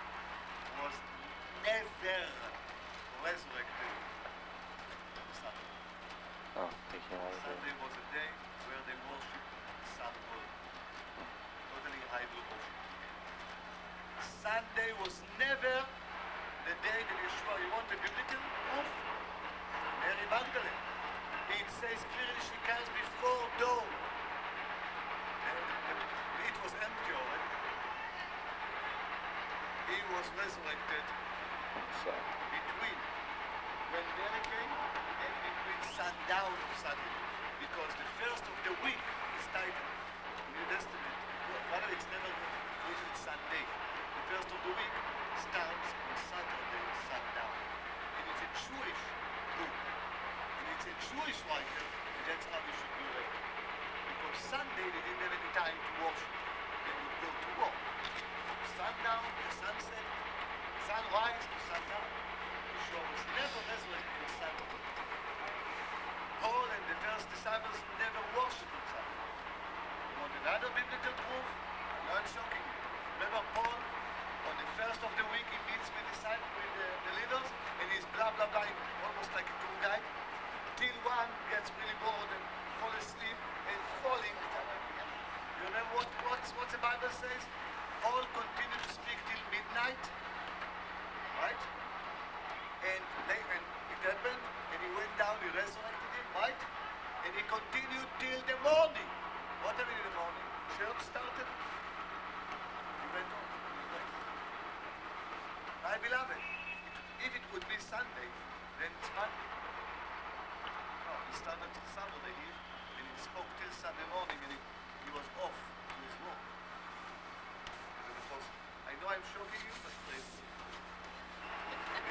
Was never resurrected on Sunday. Oh, he came out of Sunday there. was a day where they worship the sun god. Totally idol worship. Sunday was never the day that Yeshua, you want a biblical proof? Mary Magdalene. It says clearly she comes before dawn. It was empty already. He was resurrected So, between when Mary came and between sundown of Sunday. Because the first of the week is titled in the New Testament. Rather, it's never written Sunday. The first of the week starts on Saturday, sundown. And it's a Jewish book. And it's a Jewish writer, and that's how we should be read. Because Sunday they didn't have any time to worship. They would go to work. Sundown to sunset, sunrise to sundown. Yeshua was never resurrected on Sunday. Paul and the first disciples never worshipped on Sunday. You want another biblical proof? Now I'm shocking you. Remember Paul, on the first of the week, he meets with the leaders, and he's blah blah blah, almost like a tour guide, till one gets really bored and fall asleep and falling. You remember what the Bible says? Paul continued to speak till midnight, right? And it happened, and he went down, he resurrected him, right? And he continued till the morning. What happened in the morning? Church started. He went on. My beloved, if it would be Sunday, then it's Monday. No, he started till Saturday Eve, and he spoke till Sunday morning, and he was off to his work. I know I'm shocking you, but praise the Lord.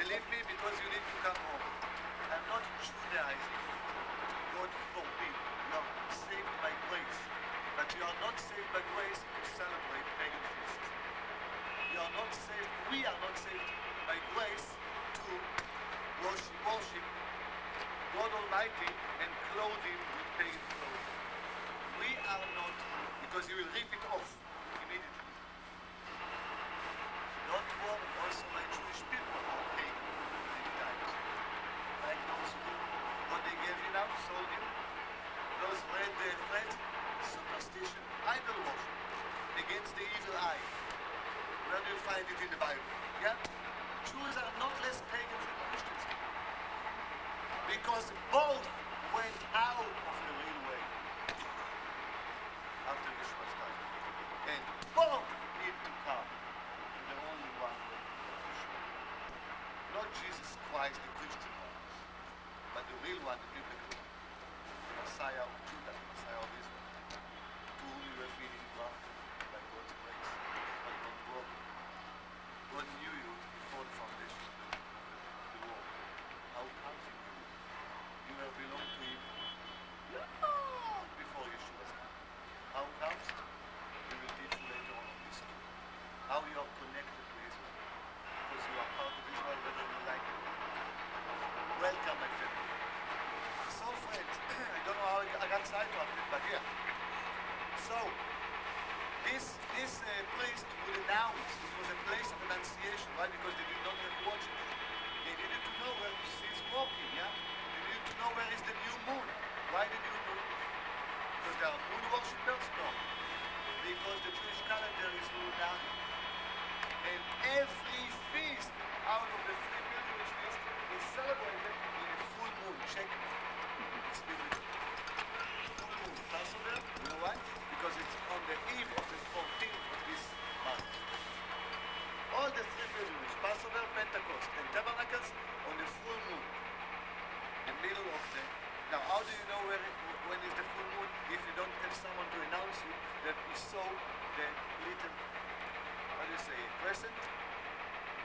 Believe me, because you need to come home. I'm not Judaizing. God forbid. You are saved by grace. But you are not saved by grace to celebrate pagan feasts. You are not saved, we are not saved by grace to worship God Almighty and clothe Him with pagan clothes. We are not, because you will rip it off immediately. Don't worry, also my Jewish people are pagan many times. Like those who, what they gave you now, sold you, those red threads, superstition, idol worship, against the evil eye. Where do you find it in the Bible? Yeah? Jews are not less pagan than Christians. Because both went out of the real way after Yeshua's time. both need to come to the only one way to Yeshua. Not Jesus Christ, the Christian one, but the real one, the biblical one. The Messiah of Judah, the Messiah of Israel, to whom you have been engrafted by God's grace, but not broken. God knew you before the foundation of the world. How comes He knew you? You have belonged to Him long before Yeshua's time. How comes? We will teach you later on this story. How you are connected to Israel. Because you are part of Israel whether you like it. Welcome, my family. So, friends, I don't know how I got sidetracked, but yeah. So, this priest would announce it was a place of annunciation, right? Because they did not have watches. They needed to know where he's walking, yeah? They needed to know where is the new moon. Why the new moon? Because they are moon worshippers? No. Because the Jewish calendar is lunar. And every feast out of the 3 pilgrimage feasts is celebrated in a full moon. Check it. It's biblical. Full moon. Passover, you know why? Because it's on the eve of the 14th of this month. All the 3 pilgrimages, Passover, Pentecost, and Tabernacles, on the full moon. The middle of the... Now, how do you know when is the full moon if you don't have someone to announce you that we saw the little, how do you say, crescent?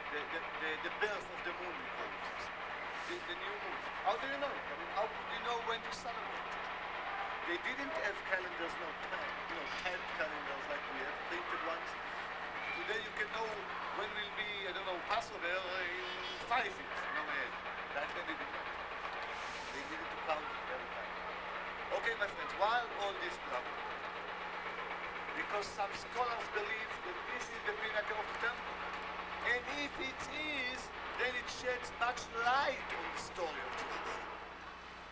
The birth of the moon, we call it. The new moon. How do you know it? I mean, how could you know when to celebrate it? They didn't have calendars, no, hand calendars like we have, printed ones. Today you can know when will be, I don't know, Passover in 5 years. No, back then they didn't know. They needed to count it every time. Okay, my friends, while all this trouble, because some scholars believe that this is the pinnacle of the temple, and if it is, then it sheds much light on the story of Jesus.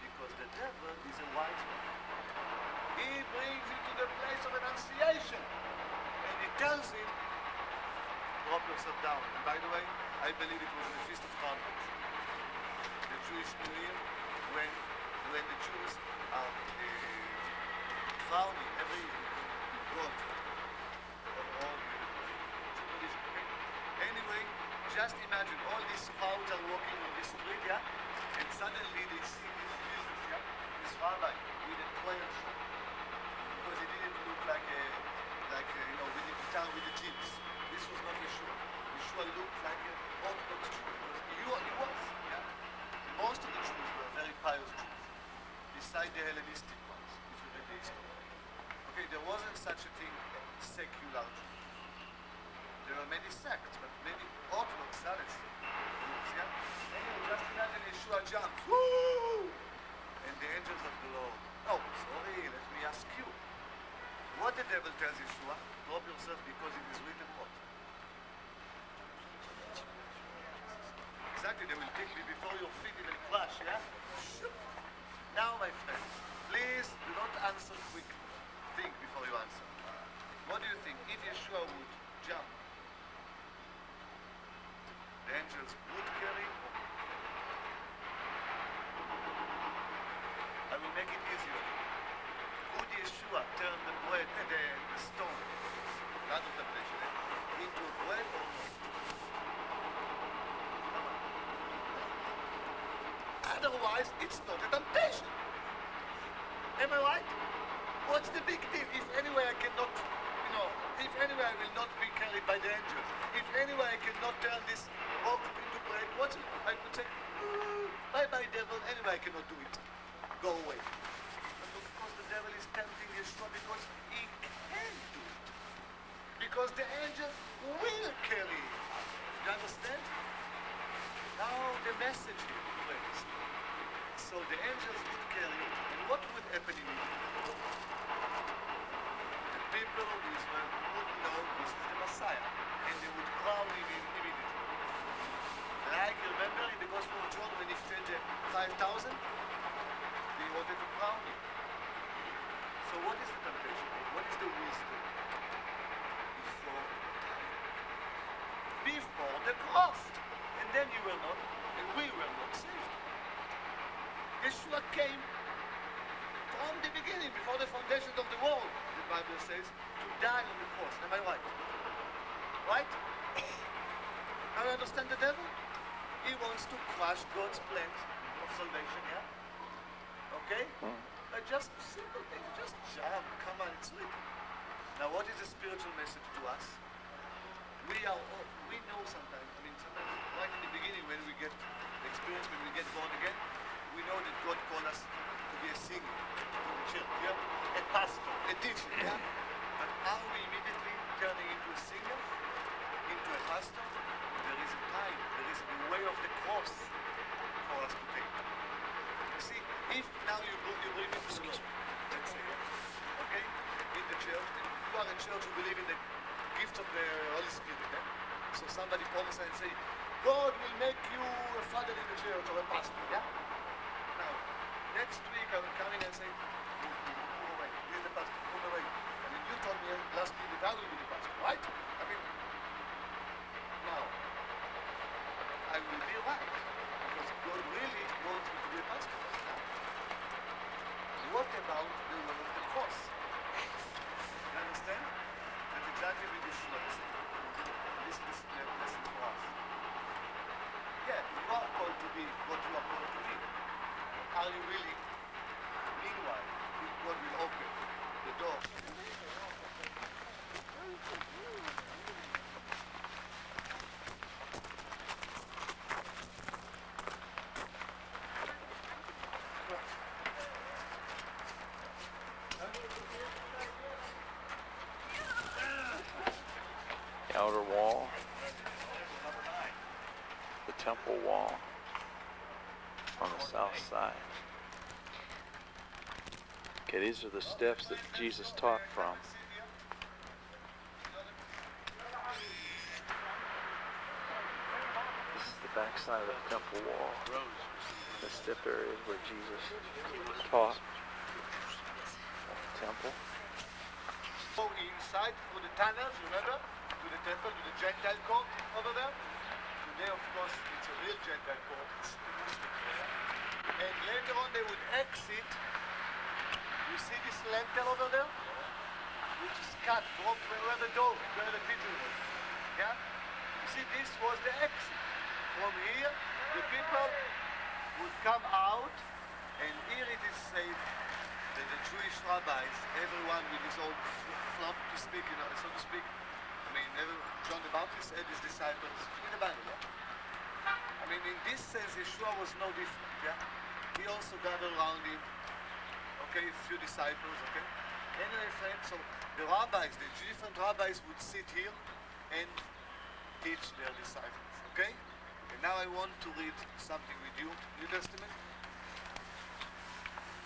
Because the devil is a wise man. He brings you to the place of annunciation, and he tells him, drop yourself down. And by the way, I believe it was the Feast of Trumpets, the Jewish New Year, when the Jews are crowning every year God of all the anyway, just imagine all these crowds are walking on this street, yeah, and suddenly they see this Jesus, yeah, this rabbi with a prayer shawl, because he didn't look like with the guitar with the jeans. This was not Yeshua. Yeshua looked like an Orthodox Jew because he was, yeah. Most of the Jews were very pious Jews, beside the Hellenistic ones, if you read the history. Okay, there wasn't such a thing as secular Jews. There are many sects, but many Orthodox Sadducees. Yeah? Anyway, just imagine Yeshua jumps, woo! And the angels of the Lord. Oh, sorry, let me ask you. What the devil tells Yeshua? Drop yourself because it is written what? Exactly, they will pick me before your feet even crash, yeah? Now, my friends, please do not answer quickly. Think before you answer. What do you think? If Yeshua would jump, the angels would carry? I will make it easier. Could Yeshua turn the bread, the stone, not of the temptation, into bread or not? Otherwise, it's not a temptation. Am I right? What's the big deal? If anyway I cannot, if anyway I will not be carried by the angels, if anyway I cannot turn this rock into bread, I could say, bye-bye devil, anyway I cannot do it. Go away. But of course the devil is tempting Yeshua because he can do it. Because the angels will carry it. You understand? Now the message here, friends. So the angels would carry it, and what would happen in it? The people of Israel would know this is the Messiah, and they would crown him immediately. Like, remember in the Gospel of John when he fed the 5,000? They wanted to crown him. So what is the temptation? What is the wisdom? Before the cross. And then you were not, and we were not saved. Yeshua came, from the beginning, before the foundations of the world, the Bible says, to die on the cross. Am I right? Right? Now you understand the devil? He wants to crush God's plans of salvation, yeah? Okay? Just simple thing, just jump. Come on, it's sweet. Now what is the spiritual message to us? We know sometimes, sometimes right in the beginning when we get the experience, when we get born again, we know that God called us to be a singer in the church, yeah? A pastor, a teacher, yeah? But are we immediately turning into a singer, into a pastor? There is a time, there is the way of the cross for us to take. You see, if now you bring me to the Lord, let's say, okay, in the church, and you are a church who believe in the gift of the Holy Spirit, eh? So somebody promise and say, God will make you a father in the church or a pastor, yeah? Now, next week I will come in and say, move away, he's the pastor, move away. You told me last week that I will be the pastor, right? Now, I will be right, because God really wants me to be a pastor. Yeah? What about the way of the cross? You understand? That's exactly what this lesson. This is the lesson for us. Yeah, you are called to be what you are called to be. Are you really? Meanwhile, God will open the door. The outer wall, the temple wall on the south side. Okay, these are the steps that Jesus taught from. This is the back side of the temple wall. The step areas where Jesus taught at the temple. Go inside through the tunnels, remember? To the temple, to the Gentile court over there. Today, of course, it's a real Gentile court. It's the Muslim court. And later on, they would exit. You see this lintel over there? Which is cut, broke where the dove, where the pigeon was. Yeah? You see, this was the exit. From here, the people would come out, and here it is said that the Jewish rabbis, everyone with his own flop to speak, so to speak. John the Baptist had his disciples in the Bible, yeah? In this sense, Yeshua was no different, yeah? He also gathered around him, okay, a few disciples, okay? Anyway, friends, so the rabbis, the different rabbis would sit here and teach their disciples, okay? And now I want to read something with you, New Testament,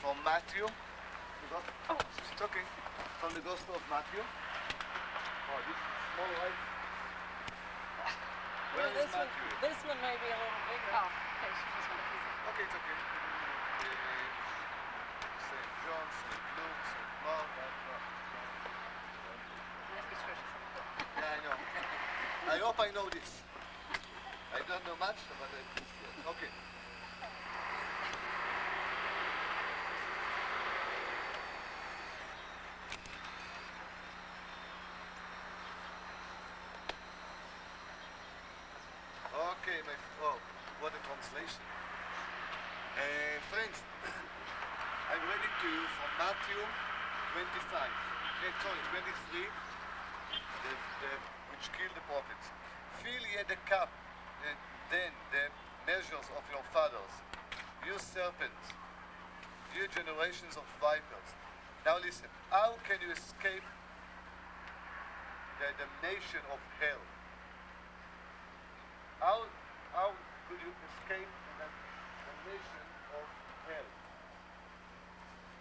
from Matthew. It's okay. From the Gospel of Matthew. Oh, this is small, right? Where is Matthew? This one may be a little bigger. Oh, okay, she just went easy. Okay, it's okay. St. John, St. Luke, St. Mark. Yeah, I know. I hope I know this. I don't know much, but I do. Okay. Okay, what a translation. Friends, I'm reading to you from Matthew 25. 23, which killed the prophets. Fill ye the cup, then the measures of your fathers, you serpents, you generations of vipers. Now listen, how can you escape the damnation of hell? How could you escape the damnation of hell?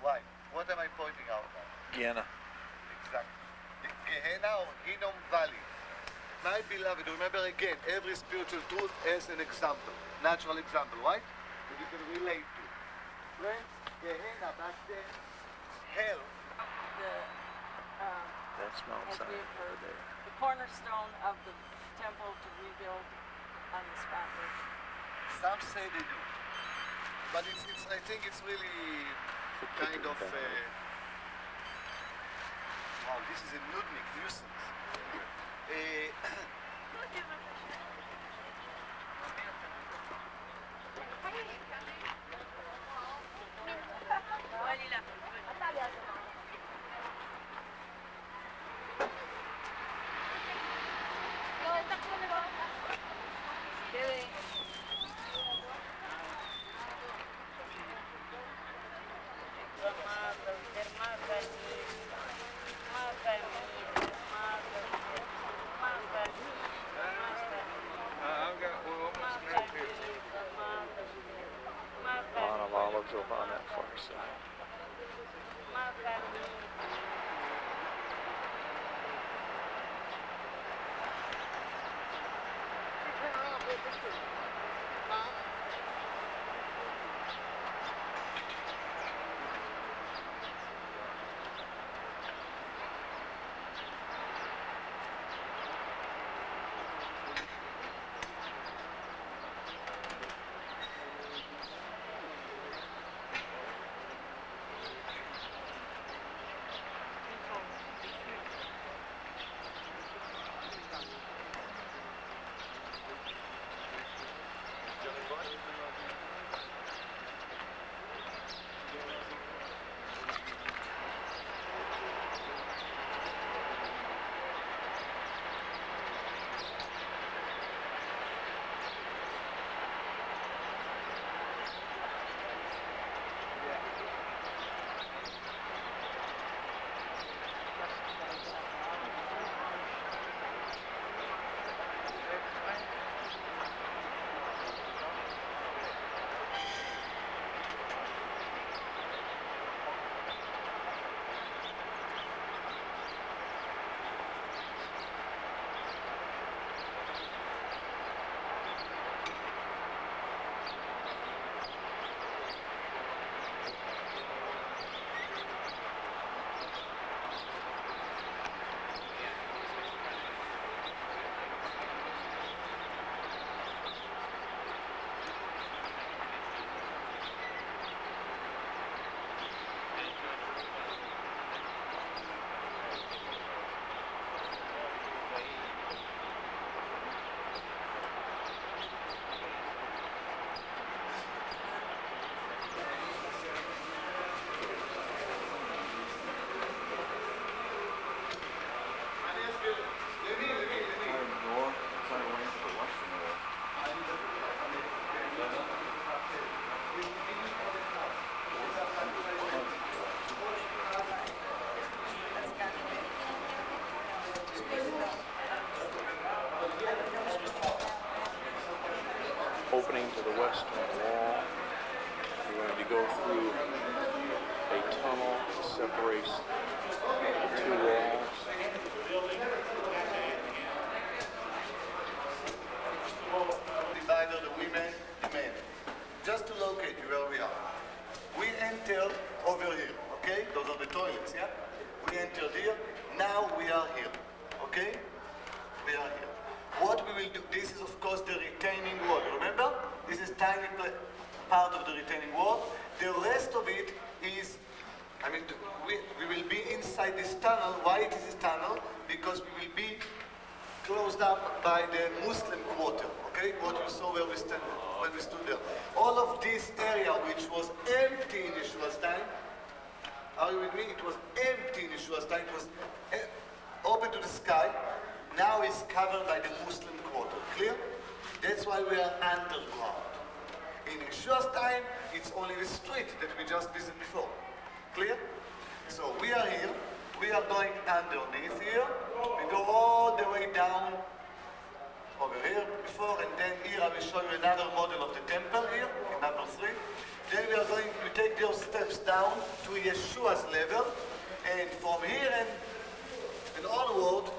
Why? What am I pointing out now? Gehenna. Exactly. The Gehenna or Hinnom Valley. My beloved, remember again, every spiritual truth has an example, natural example, right? That you can relate to. Friends, Gehenna back then, hell. That's Mount As Sinai we've over heard, there. the cornerstone of the temple to rebuild on the spot. Some say they do. But I think it's really kind of wow, this is a nuisance. I've got one almost near here. A lot of olives over on that far side. Opening to the western wall. You're going to go through a tunnel that separates the two walls. Divider, the women, the men. Just to locate you where we are. We entered over here, okay? Those are the toilets, yeah? We entered here. Now we are here, okay? We are here. What we will do, this is of course the retaining wall. Remember? This is tiny part of the retaining wall. The rest of it is, we will be inside this tunnel. Why it is this tunnel? Because we will be closed up by the Muslim quarter, okay? What you saw where we stand, when we stood there. All of this area which was empty in Yeshua's time, are you with me? It was empty in Yeshua's time. It was open to the sky. Now it's covered by the Muslim quarter. Clear? That's why we are underground. In Yeshua's time, it's only the street that we just visited before. Clear? So we are here. We are going underneath here. We go all the way down over here before, and then here I will show you another model of the temple here, in number 3. Then we are going to take those steps down to Yeshua's level, and from here and onward,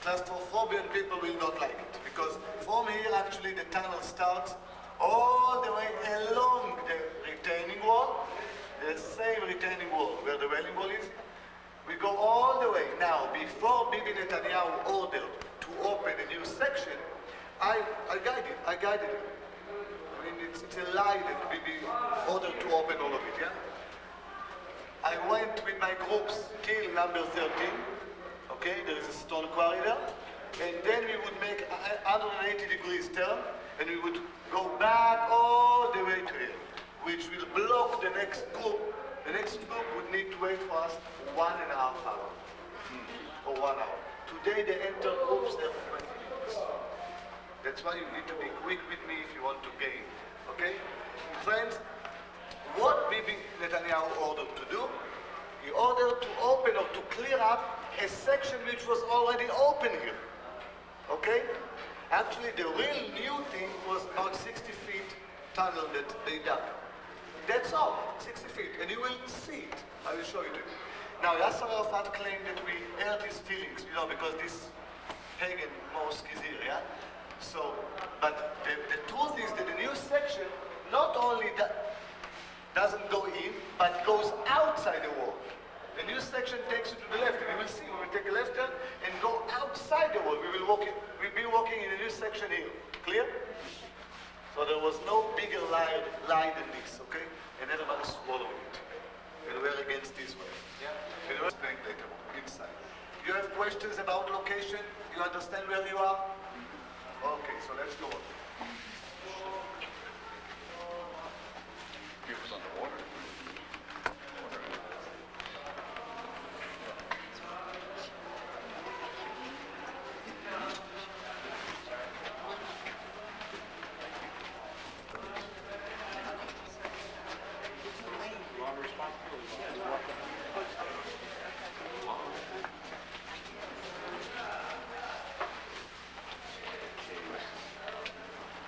claustrophobian people will not like it, because from here actually the tunnel starts all the way along the retaining wall, the same retaining wall where the wailing wall is. We go all the way. Now, before Bibi Netanyahu ordered to open a new section, I guided him. I mean, it's a lie that Bibi ordered to open all of it, yeah? I went with my groups till number 13. Okay, there is a stone quarry there. And then we would make a 180 degrees turn, and we would go back all the way to here, which will block the next group. The next group would need to wait for us 1.5 hours, or 1 hour. Today they enter groups every 20 minutes. That's why you need to be quick with me if you want to gain. Okay? Friends, what Bibi Netanyahu ordered to do, he ordered to open or to clear up a section which was already open here. Okay? Actually, the real new thing was about 60 feet tunnel that they dug. That's all, 60 feet, and you will see it. I will show you it. Now, Yasser Arafat claimed that we hurt his feelings, because this pagan mosque is here, yeah? So, but the truth is that the new section not only doesn't go in, but goes outside the wall. The new section takes you to the left, and you will see when we take a left turn and go outside the wall. We'll be walking in the new section here. Clear? So there was no bigger lie than this, okay? And everybody swallowed it. And we're against this way. Yeah? And we'll explain later inside. You have questions about location? You understand where you are? Okay, so let's go on. It was underwater.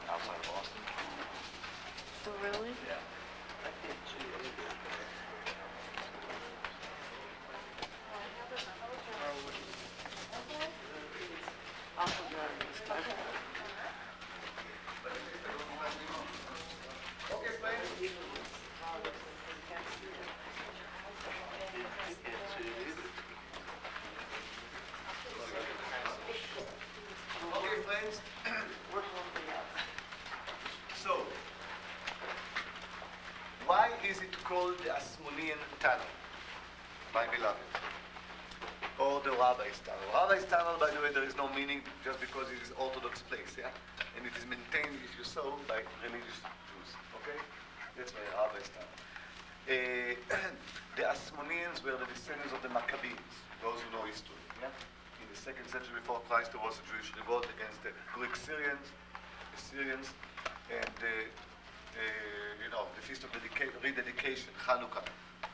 Outside Boston. Oh, really? Yeah. Okay, friends. So, why is it called the Asmonean Tunnel, my beloved? Or the Rabbi's Tunnel. Rabbi's Tunnel, by the way, there is no meaning just because it is Orthodox place, yeah? And it is maintained, if you saw, by religious Jews, okay? That's why Rabbi's Tunnel. The Asmoneans were the descendants of the Maccabees, those who know history, yeah? In the 2nd century before Christ, there was a Jewish revolt against the Greek Syrians, and the Feast of Rededication, Hanukkah,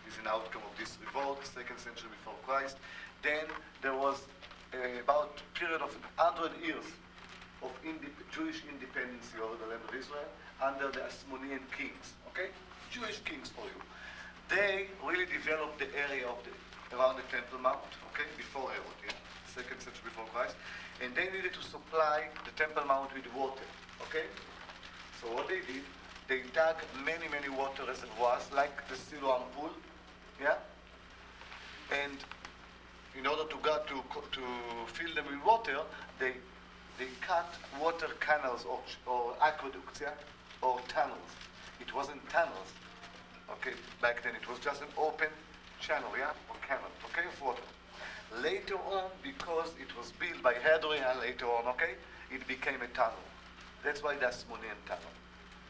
is an outcome of this revolt, 2nd century before Christ. Then there was about a period of 100 years of Jewish independence over the land of Israel under the Asmonean kings, okay? Jewish kings for you. They really developed the area of around the Temple Mount, okay, before Herod, yeah, 2nd century before Christ, and they needed to supply the Temple Mount with water, okay? So what they did, they dug many, many water reservoirs, like the Siloam pool, yeah? And in order to fill them with water, they cut water canals or aqueducts, yeah? Or tunnels. It wasn't tunnels, okay, back then. It was just an open channel, yeah? Or canal, okay, of water. Later on, because it was built by Hadrian later on, okay, it became a tunnel. That's why the Asmonean Tunnel.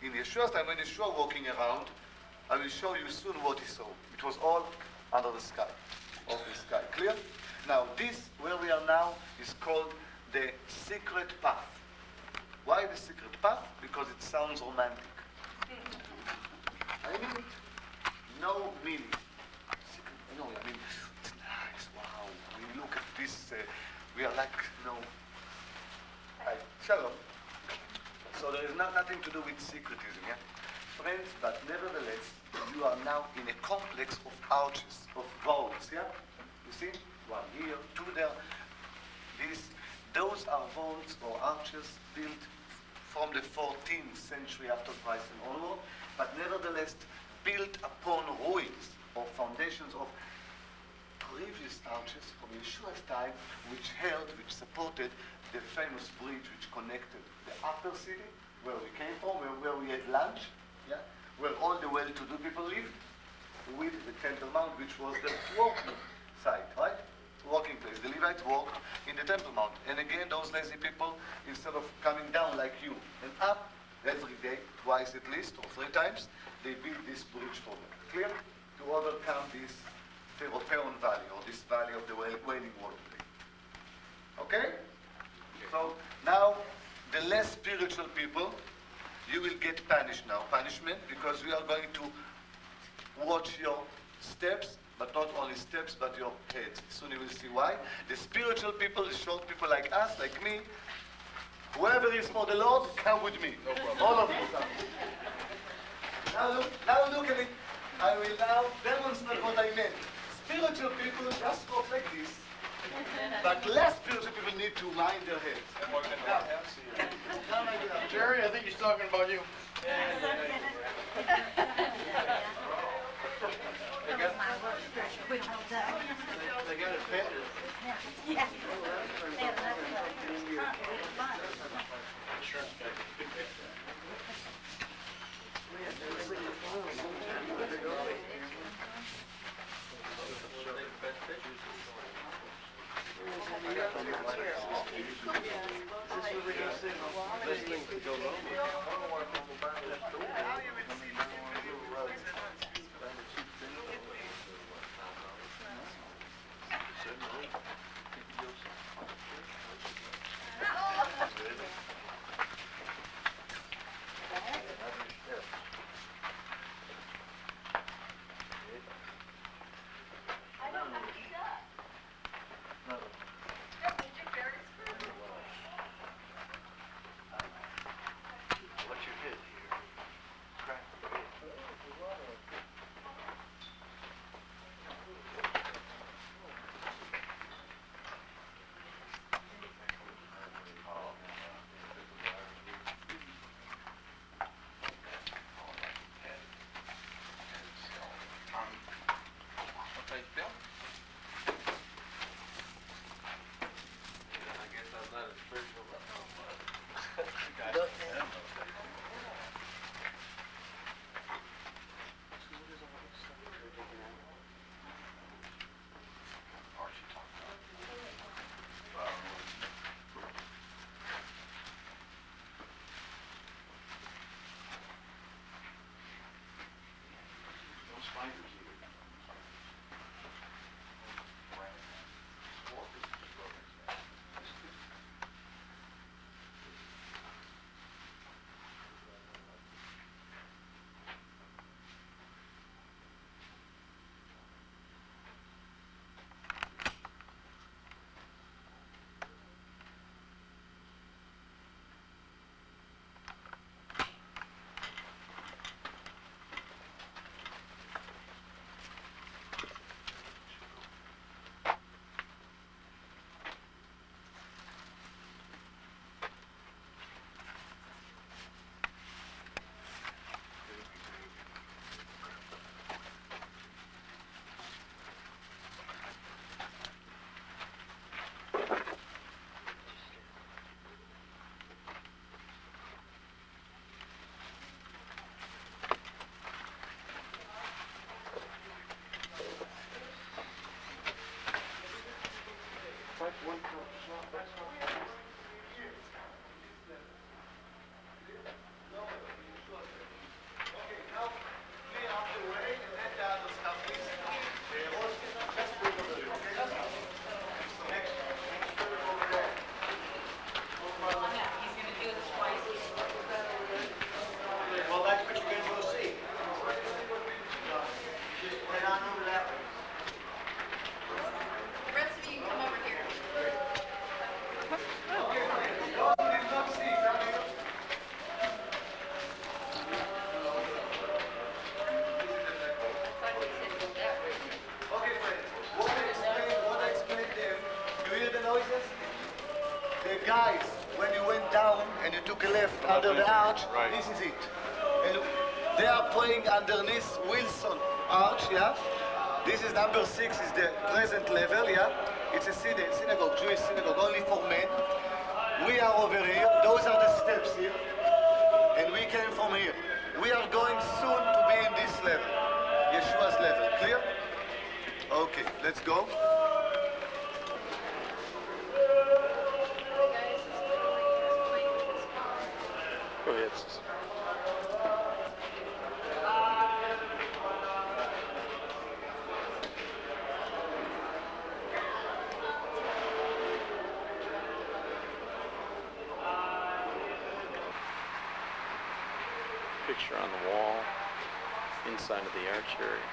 In Yeshua's time, when Yeshua walking around, I will show you soon what he saw. It was all under the sky, of the sky. Clear? Now, this, where we are now, is called the secret path. Why the secret path? Because it sounds romantic. I mean it. No meaning. Secret, no, I mean, it's nice, wow. We look at this, we are like, Hi, shalom. So there is nothing to do with secretism, yeah? Friends, but nevertheless, you are now in a complex of arches, of vaults, yeah? You see? One here, two there. Those are vaults or arches built from the 14th century after Christ and onward, but nevertheless built upon ruins or foundations of previous arches from Yeshua's time, which supported the famous bridge which connected the upper city, where we came from, where we had lunch, yeah, where all the well-to-do people lived, with the Temple Mount, which was the walking site, right? Walking place. The Levites walked in the Temple Mount. And again, those lazy people, instead of coming down like you and up every day, twice at least, or 3 times, they built this bridge for them. Clear? To overcome this Phaeropeon Valley, or this valley of the Wailing Wall today. Okay? So now, the less spiritual people, you will get punished now. Punishment, because we are going to watch your steps, but not only steps, but your heads. Soon you will see why. The spiritual people, the short people like us, like me, whoever is for the Lord, come with me. No problem. All of you come. Now look at it. I will now demonstrate what I meant. Spiritual people just walk like this, but less spiritual people need to mind their heads. Jerry, I think he's talking about you. They got it painted. Yeah. Guys, when you went down and you took a left under the arch, this is it. And they are praying underneath Wilson Arch, yeah? This is number 6, is the present level, yeah? It's a synagogue, Jewish synagogue, only for men. We are over here, those are the steps here. And we came from here. We are going soon to be in this level, Yeshua's level. Clear? Okay, let's go. Go ahead. Sis. Picture on the wall, inside of the arch area.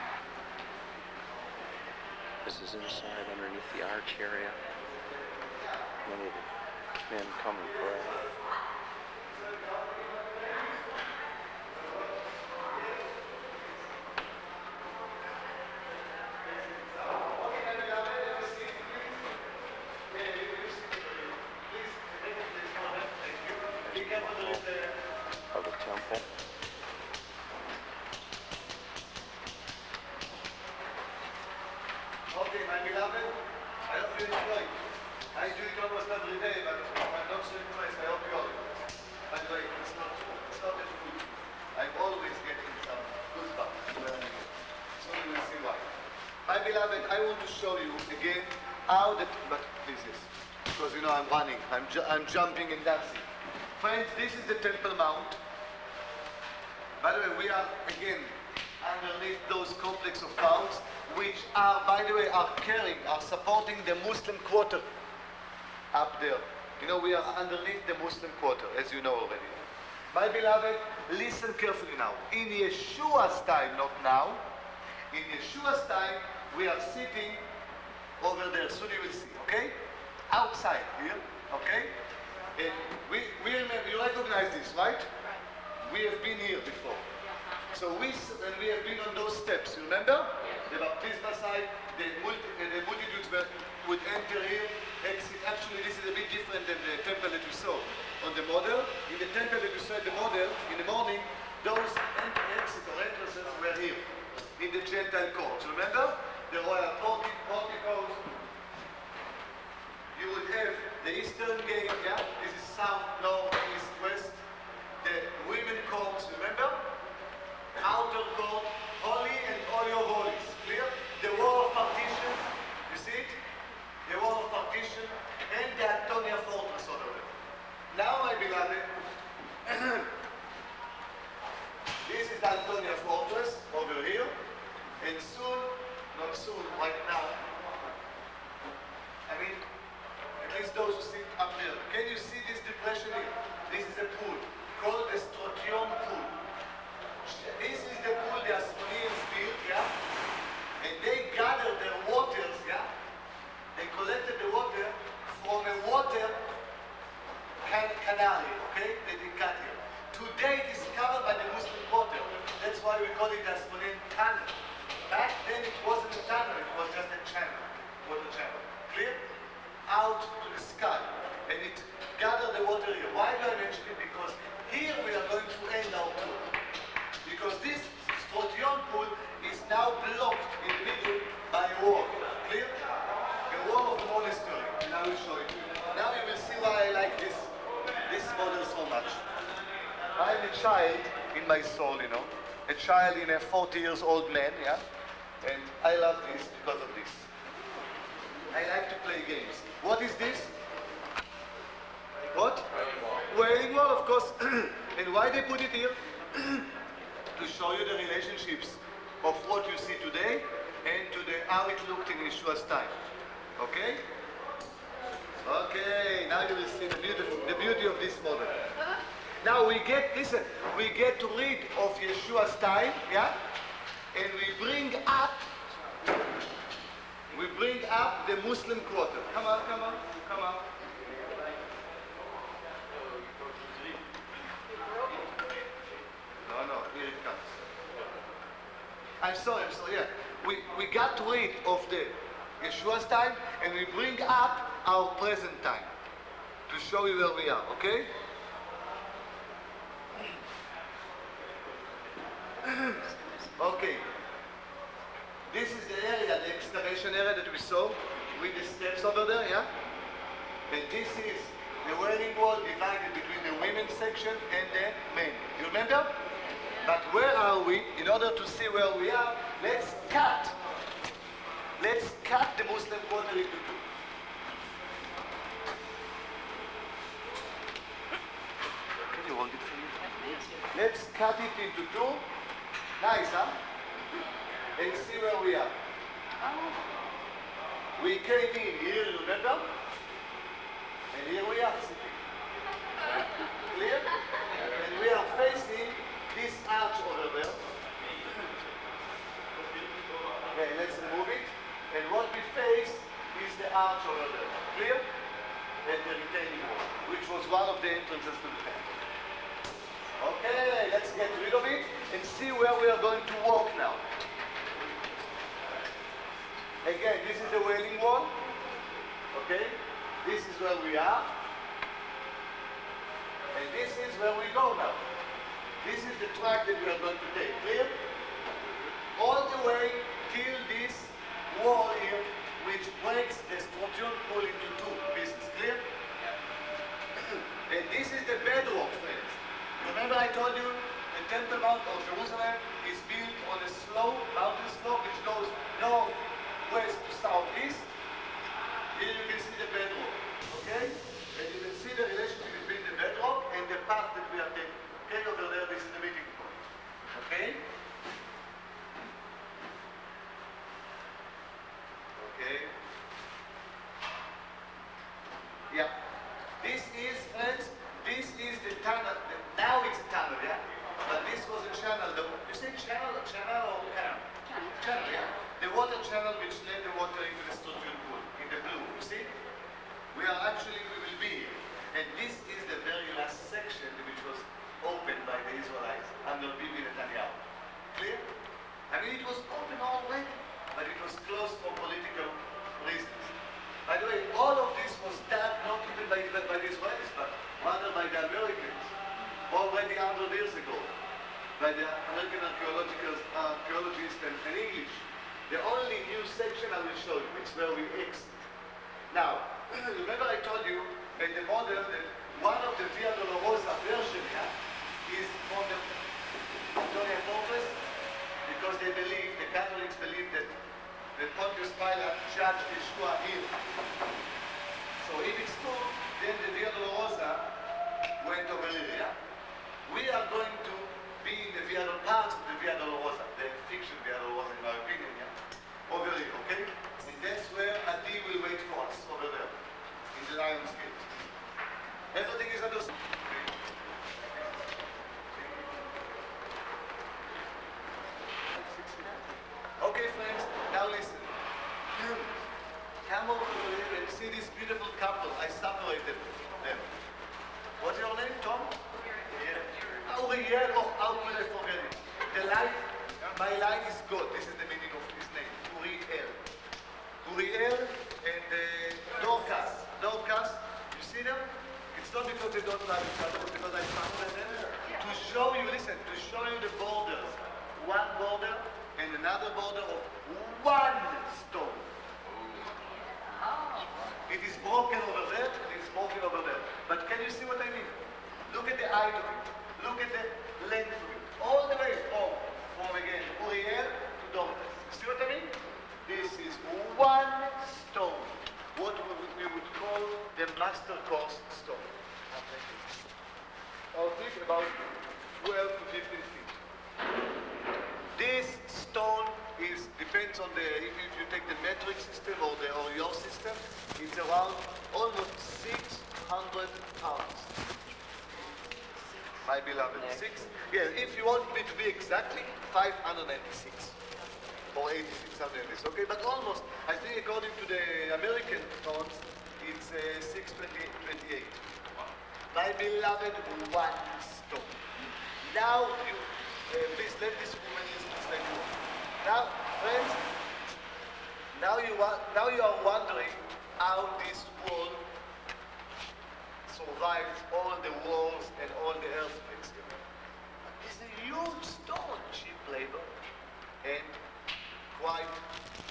This is inside underneath the arch area. Many of the men come and pray. Of the temple. Okay, my beloved, I hope you enjoy. I do it almost every day, but I'm not so impressed. I hope you all. By the way, it's not that good. I'm always getting some goosebumps when I'm here. So you will see why. My beloved, I want to show you again how that, but this is, because you know I'm running, I'm jumping and dancing. Friends, this is the Temple Mount. By the way, we are again underneath those complex of mounts, which are, by the way, are supporting the Muslim quarter up there. You know, we are underneath the Muslim quarter, as you know already. My beloved, listen carefully now. In Yeshua's time, not now, in Yeshua's time, we are sitting over there, soon you will see, okay? Outside here, okay? And we remember, you recognize this, right? We have been here before. So we have been on those steps, you remember? The baptismal side, the multitudes would enter here, exit. Actually, this is a bit different than the temple that you saw on the model. In the temple that you saw at the model, in the morning, those exit or entrances were here, in the Gentile courts. Remember? The royal porticos. You would have the eastern gate, yeah? This is south, north, east, west. The women courts, remember? Outer court, holy and holy of holies. Clear? The wall of partition, you see it? The wall of partition and the Antonia fortress over there. Now, my beloved, this is the Antonia fortress over here, and soon, not soon, right now, I mean, at least those who sit up there. Can you see this depression here? This is a pool called the Stadlander pool. This is the pool the Asmoneans built, yeah? And they gathered their waters, yeah? They collected the water from a water canal here, okay? That they cut here. Today it is covered by the Muslim water. That's why we call it the Asmonean tunnel. Back then it wasn't a tunnel, it was just a channel, water channel. Clear? Out to the sky. And it gathered the water here. Why do I mention it? Because here we are going to end our pool. Because this Stadlander pool is now blocked in the middle by a wall. Clear? The wall of the monastery. And I will show it to you. Now you will see why I like this model so much. I'm a child in my soul, you know. A child in a 40 years old man, yeah? And I love this because of this. I like to play games. What is this? What? Wailing wall, of course. And why they put it here? To show you the relationships of what you see today and to how it looked in Yeshua's time. Okay? Okay, now you will see the beauty of this model. Now we get rid of Yeshua's time, yeah? And we bring up the Muslim quarter. Come on. No, here it comes. I'm sorry, yeah. We got rid of the Yeshua's time and we bring up our present time to show you where we are, okay? Okay. This is the area, the excavation area that we saw with the steps over there, yeah? And this is the wailing wall divided between the women's section and the men. You remember? But where are we? In order to see where we are, let's cut let's cut the Muslim quarter into two. Can you hold it for me? Let's cut it into two. Nice, huh? And see where we are. We came in here, remember? And here we are sitting. Clear? And we are facing this arch over there. Okay, let's remove it. And what we face is the arch over there. Clear? And the retaining wall, which was one of the entrances to the temple. Okay, let's get rid of it and see where we are going to walk now. Again, this is the wailing wall. Okay? This is where we are. And this is where we go now. This is the track that we are going to take. Clear? All the way till this wall here, which breaks the scorpion pool into two pieces. Clear? And this is the bedrock, friends. Remember I told you the Temple Mount of Jerusalem is built on a slope, mountain slope, which goes northwest to southeast. Here you can see the bedrock, okay? And you can see the relationship between the bedrock and the path that we are taking. Okay, over there, this is the meeting point. Okay? Okay. Yeah. This is, friends, this is the tunnel. Now it's a tunnel, yeah? But this was a channel. You say channel or canal? Channel, yeah? The water channel which led the water into the Sturgeon pool, in the blue, you see? We will be here. And this is the very last section which was opened by the Israelites under Bibi Netanyahu. Clear? I mean, it was open already, but it was closed for political reasons. By the way, all of this was done not even by the Israelis, but rather by the Americans, already 100 years ago, by the American archaeologists and English. The only new section I will show you, it's where we exit. Now, remember I told you at the model that one of the Via Dolorosa version is from the Victoria Fortress, because they believe, the Catholics believe that Pontius Pilate judged Yeshua here. So if it's true, then the Via Dolorosa went over here, yeah? We are going to be in the parts of the Via Dolorosa, the fiction Via Dolorosa in my opinion, yeah? Over here, okay? And that's where Adi will wait for us, over there, in the Lion's Gate. Everything is understood. Okay, friends, now listen. Come over here and see this beautiful couple. I separated them. What's your name, Tom? Uriel. Oh, how could I forget it? The light, my light is good. This is the meaning of his name, Uriel. Uriel and Dorcas. Dorcas, you see them? It's not because they don't like each other, it's because I found them. To show you, listen, to show you the borders. One border and another border of one stone. It is broken over there, it is broken over there. But can you see what I mean? Look at the height of it. Look at the length of it. All the way from again, Uriel to Dorcas. See what I mean? This is one stone. What we would call the master course stone. I'll think about 12 to 15 feet. This stone depends on if you take the metric system or your system, it's around almost 600 pounds. My beloved, if you want me to be exactly, 596 or 8600, okay? But almost, I think according to the American tons, it's 628. My beloved, one stone. Now, please let this woman listen to this. Now, friends, now you are wondering how this wall survived all the wars and all the earthquakes. It's a huge stone, cheap labor, and quite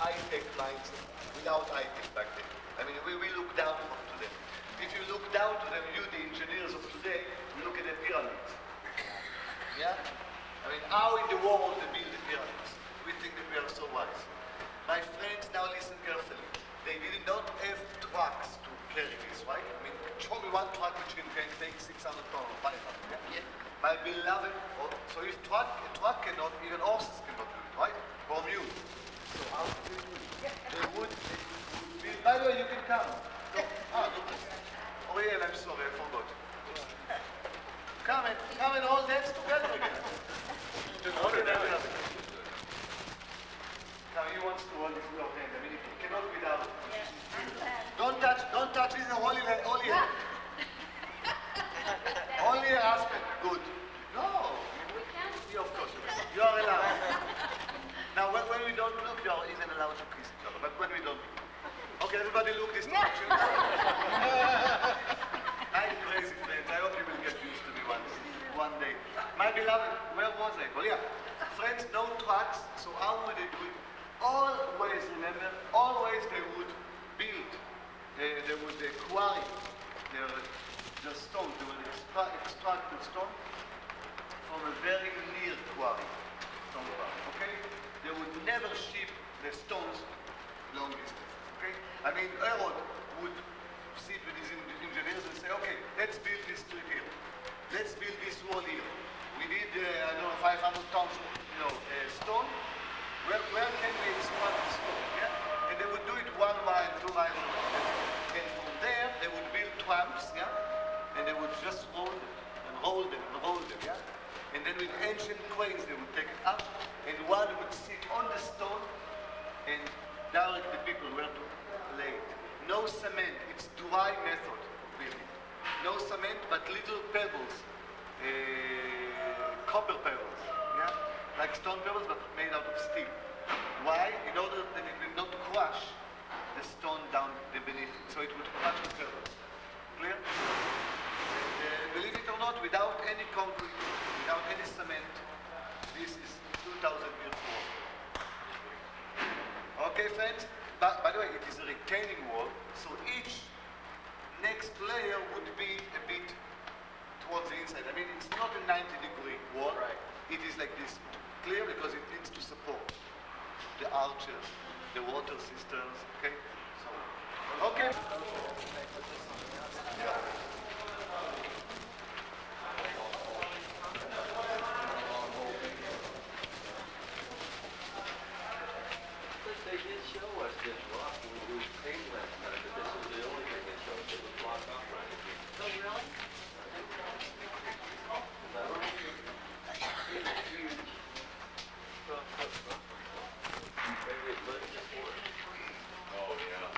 high-tech minds without high-tech back then. I mean, we look down to them. If you look down to them, you, the engineers of today, you look at the pyramids. Yeah? I mean, how in the world they build the pyramids? We think that we are so wise. My friends, now listen. My beloved, so if a truck cannot, even horses cannot do it, right? Or mule. So how do they do it? They would build, by the way, you can come. Oriel, I'm sorry, I forgot. Come and all dance together again. Now he wants to hold his your hand. I mean, he cannot without. Don't touch, this is a holy hand. Only a husband. Good. No. You, of course, you are allowed. Now, when we don't look, you are even allowed to kiss each other. But when we don't, okay, everybody look this direction. I'm crazy, friends. I hope you will get used to me one day. My beloved, where was I? Well, yeah. Friends, no trucks. So how would they do it? Always, remember, always they would build. They would quarry the stone. They would extract the stone from a very near quarry. Stone quarry, okay? They would never ship the stones long distance, okay? I mean, Herod would sit with his engineers and say, okay, let's build this street here. Let's build this wall here. We need, I don't know, 500 tons, stone. Where can we extract the stone? Yeah? And they would do it 1 mile, 2 miles away. And from there, they would build tramps, yeah? And they would just roll them, and roll them, and roll them, yeah? And then with ancient cranes, they would take it up, and one would sit on the stone and direct the people where to lay it. No cement, it's dry method of building. No cement, but little pebbles, copper pebbles, yeah? Like stone pebbles, but made out of steel. Why? In order that it will not crush the stone down beneath it. So it would crush the pebbles. Clear? And, believe it or not, without any concrete, without any cement, this is 2,000 years old. Okay, friends? But, by the way, it is a retaining wall, so each next layer would be a bit towards the inside. I mean, it's not a 90-degree wall. Right. It is like this. Clear? Because it needs to support the arches, the water cisterns, okay? So, okay. They did show us this rock when we came last time, but this is the only thing they showed. It was blocked off right here. Oh, really? Maybe it lived before. Oh, yeah.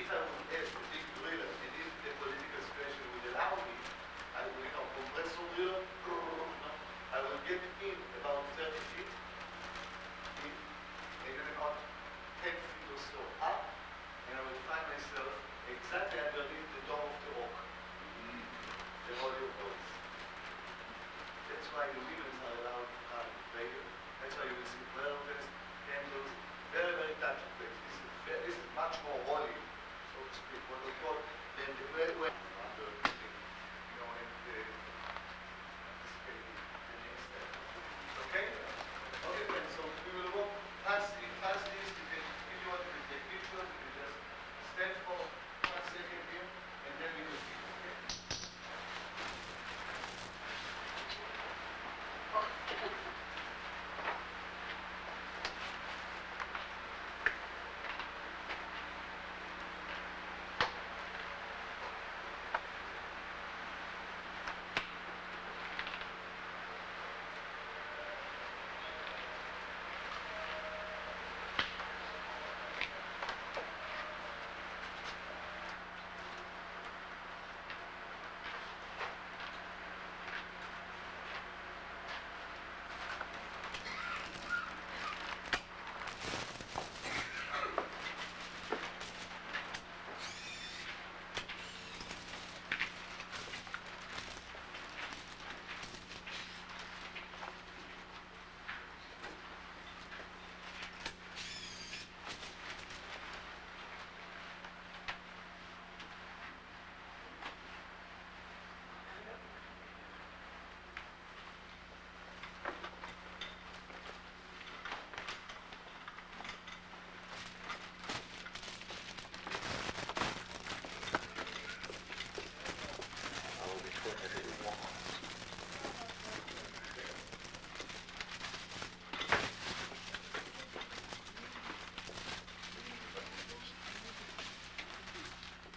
if I would have a big driller and if the political situation would allow me, I would compressor driller, I will get in about 30 feet, in, and then about 10 feet or so up, and I will find myself exactly underneath the dome of the rock, the Holy of Holies. That's why the women are allowed to come later. That's why you will see prayers, candles, very, very touching place. This is much more holy, so to speak, what we call than the very way under the thing, you know, and anticipating the next step. Okay? Okay, friends, so we will walk past this. You can, if you want to take pictures, you can just stand for 1 second here, and then we will see. Okay?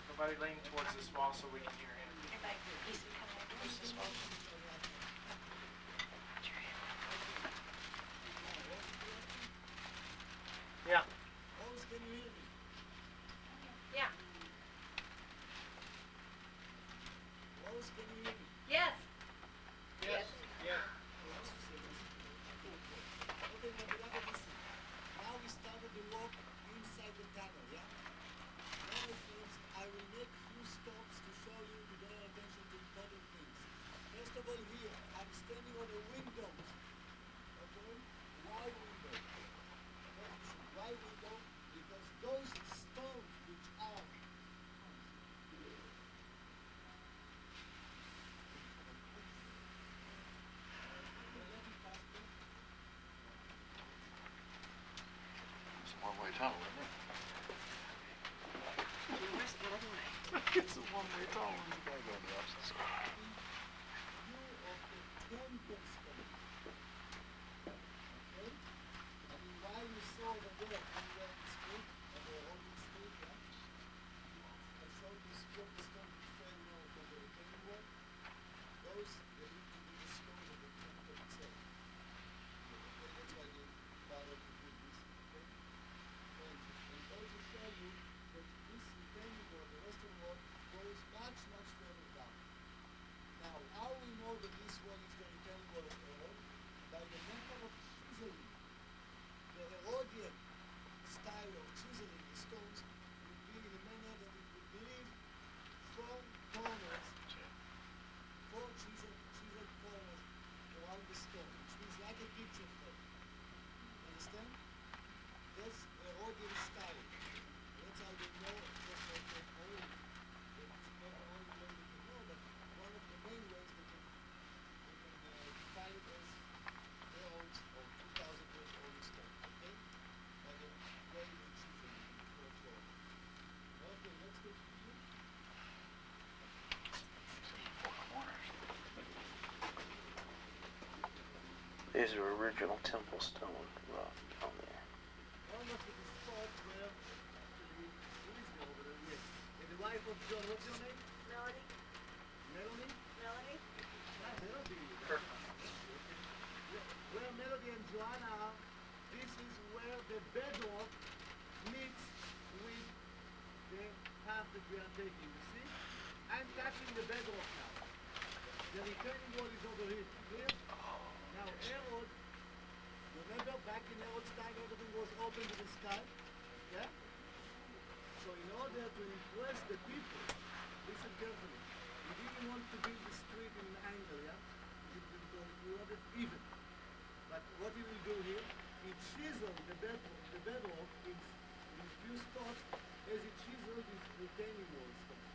Nobody leaning towards this wall so we can hear him. Yeah. Rose, can you hear me? Yeah. Rose, can you hear me? Yes. Yes. Yeah. Okay, now beloved, listen. Now we started the walk inside the tunnel, yeah? Now, my friends, I will make few stops to show you, to draw your attention to important things. First of all, here, I'm standing on a window. Okay? Why window? Okay, listen, why window? Because those stones which are It's a one-way tunnel, isn't it? Where's the other way? It's a one-way tunnel. You gotta go on the opposite side. view of the temple space. Okay? I mean, while you saw over there, on Warren Street, on the Olding Street, yeah? I showed you what the stones which fell now from the retaining wall. Those, they need to be the stones of the temple itself. Okay, that's why they bothered to do this, okay? And also show you that this retaining wall, the western wall, goes much, much further down. Now, how we know that this wall is the retaining wall of Herod? By the method of chiseling. The Herodian style of chiseling the stones would be in a manner that it would leave 4 corners, 4 chiseled corners around the stone, which means like a picture frame. Understand? That's Herodian style. That's how they know that they can only, which is not the only way they can know, but one of the main ways they can define it as their own or 2,000 years old stone. Okay? By the way they chisel it in 4 floors. Okay, let's continue. Four corners. These are original temple stone rock down there. Almost at the spot where actually who is there over there? Yes. And the wife of John, what's your name? Melody? Melanie? Melody? Ah, Melody. Where Melody and Joanna are, this is where the bedrock meets with the path that we are taking. You see? I'm touching the bedrock now. The retaining wall is over here. Clear? Now, Herod, remember back in Herod's time, everything was open to the sky? Yeah? So in order to impress the people, listen carefully. He didn't want to build the street in an angle, yeah? He wanted even. But what he will do here, he chiseled the bedrock in few spots as he chiseled his retaining wall spots.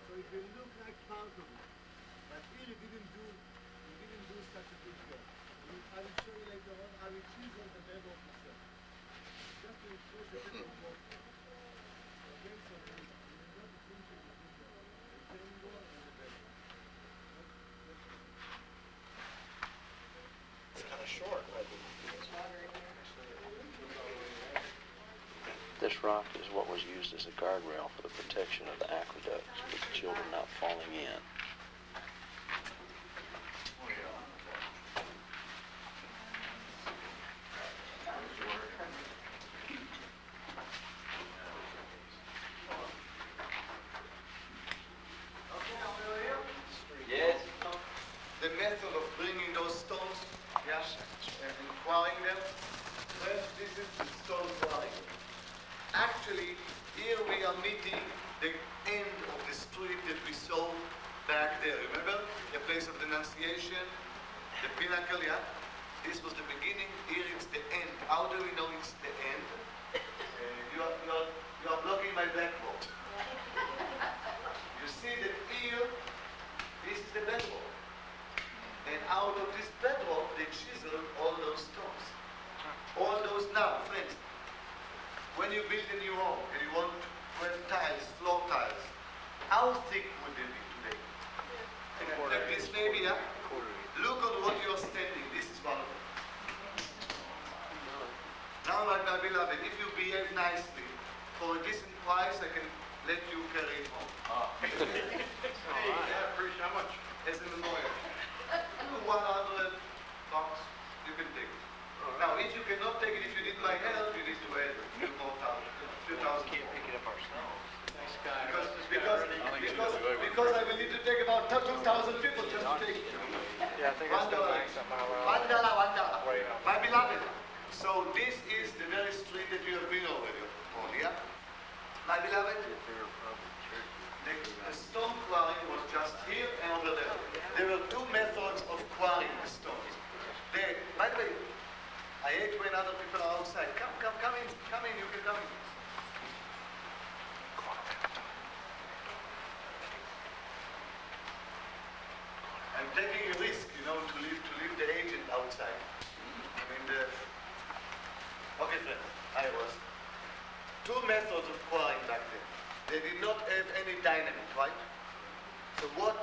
So it will look like part of it. But here he didn't do such a good job. I will show you later on how he chiseled the bedrock itself. Just to impress the people more. Okay, so there is no distinction between the retaining wall and the bedrock. It's kind of short, I think. This rock is what was used as a guardrail for the protection of the aqueducts, with the children not falling in. Yes. The method of bringing those stones, yeah, and quarrying them. First, this is the stone quarry. Actually, here we are meeting the end of the street that we saw back there. Remember? The place of the Annunciation, the pinnacle, yeah? This was the beginning, here it's the end. How do we know it's the end? You are blocking my blackboard. You see that here, this is the bedrock. And out of this bedrock, they chiseled all those stones. All those now, friends. When you build a new home and you want to have tiles, floor tiles, how thick would they be today? Like this maybe, yeah? Look on what you are standing. This is one of them. Now, my beloved, if you behave nicely, for a decent price, I can let you carry it home. Yeah, appreciate how much. As a memorial. 100 bucks, you can take it. Now, if you cannot take it, if you need my help, you need to add a few more few thousand. Can't pick it up ourselves. This guy. Because I will need to take about 2,000 people just to take it. Yeah, I think $1. $1. My beloved. So this is the very street that you have been already on, yeah? My beloved, the stone quarrying was just here and over there. There were two methods of quarrying the stones. By the way, I hate when other people are outside. Come in, you can come in. I'm taking a risk, to leave the agent outside. Okay, friends, I was. Two methods of quarrying back then. They did not have any dynamite, right? So what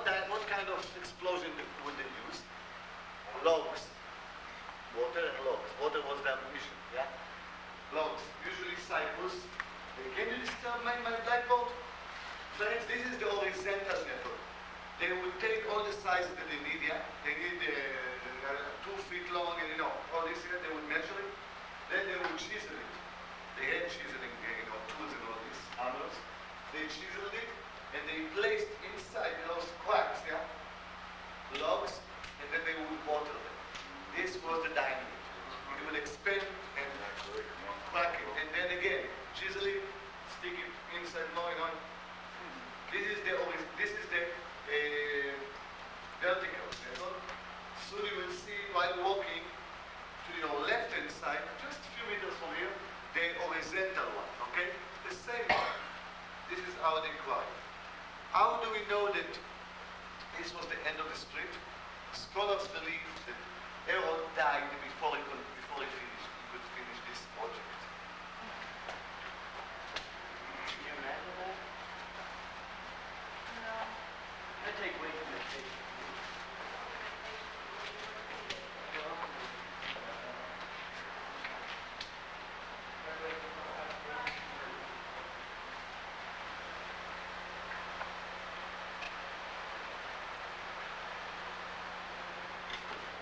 kind of explosion would they use? Logs. Water and logs. Water was the ammunition, yeah? Logs. Usually cypress. Can you disturb my blackboard? Friends, this is the horizontal method. They would take all the sizes that they need, yeah? They need 2 feet long and all this here, they would measure it. Then they would chisel it. They had chiseling, tools and all these hammers. They chiseled it and they placed inside those cracks, yeah? Logs, and then they would water them. This was the dynamite. It will expand and crack it. And then again, chisel it, stick it inside more and on. This is the vertical method. Soon you will see while walking to your left-hand side, just a few meters from here, the horizontal one, okay? The same one. This is how they cry. How do we know that this was the end of the street? Scholars believe that Herod died before he could finish this project. Can you imagine that? No. I take way too much patience.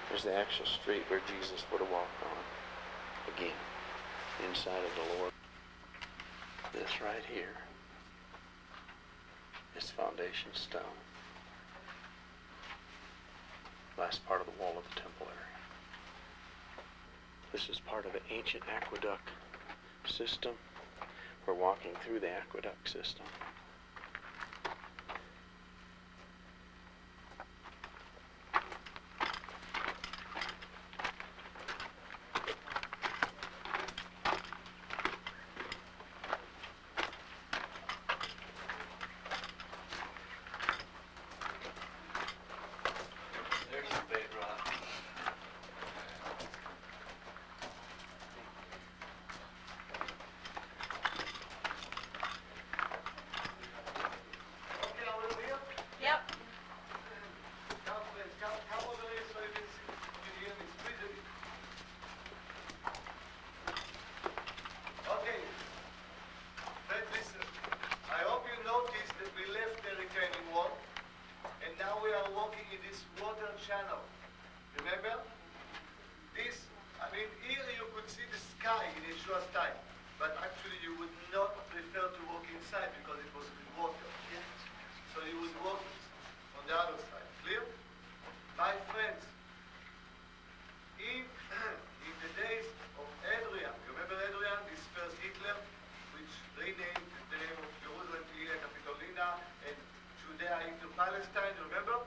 There's the actual street where Jesus would have walked on. Again, inside of the Lord. This right here This foundation stone. Last part of the wall of the temple area. This is part of the ancient aqueduct system. We're walking through the aqueduct system. There's the bedrock. Okay, are we here? Yep. Come over here so you can hear me. Squeeze a bit. Okay. Let's listen. I hope you noticed that we left the retaining wall and now we are walking in this water channel. Remember? This, I mean, here you could see the sky in Yeshua's time, but actually you would not prefer to walk inside because it was with water. So you would walk on the other side. Clear? My friends, in the days of Adrian, you remember Adrian, this first Hitler, which renamed the name of Jerusalem to Ia Capitolina and Judea into Palestine, you remember?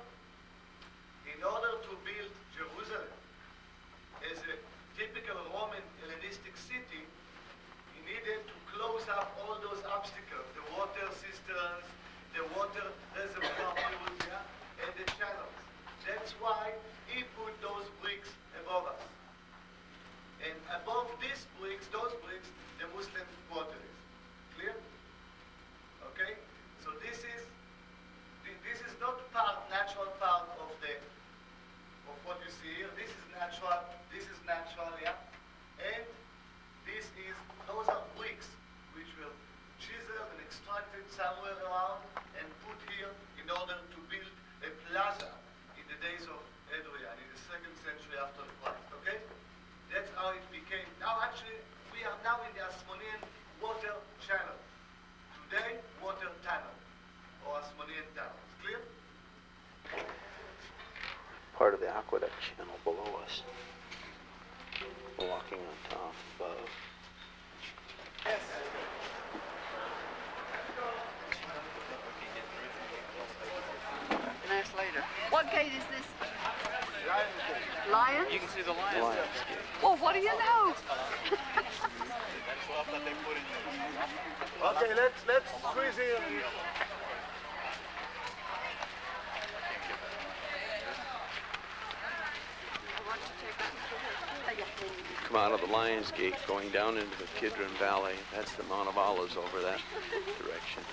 In order to build Jerusalem as a typical Roman Hellenistic city, he needed to close up all those obstacles, the water cisterns, the water reservoir fields, and the channels. That's why he put those bricks above us. And above these bricks, those bricks, the Muslim quarter is. Clear? Okay? So this is not natural part of what you see here. This is natural, yeah? And those are bricks which were chiseled and extracted somewhere around and put here in order to build a plaza in the days of Adrian, in the 2nd century after Christ, okay? That's how it became. Now actually, we are now in the Asmonean water channel. Today, water tunnel, or Asmonean tunnel. Clear? Part of the aqueduct channel below us. We're walking on top, above. Nice later. What gate is this? Lion? You can see the lions. Lions. Well, what do you know? Okay, let's squeeze in. Come out of the Lions Gate, going down into the Kidron Valley. That's the Mount of Olives over that direction.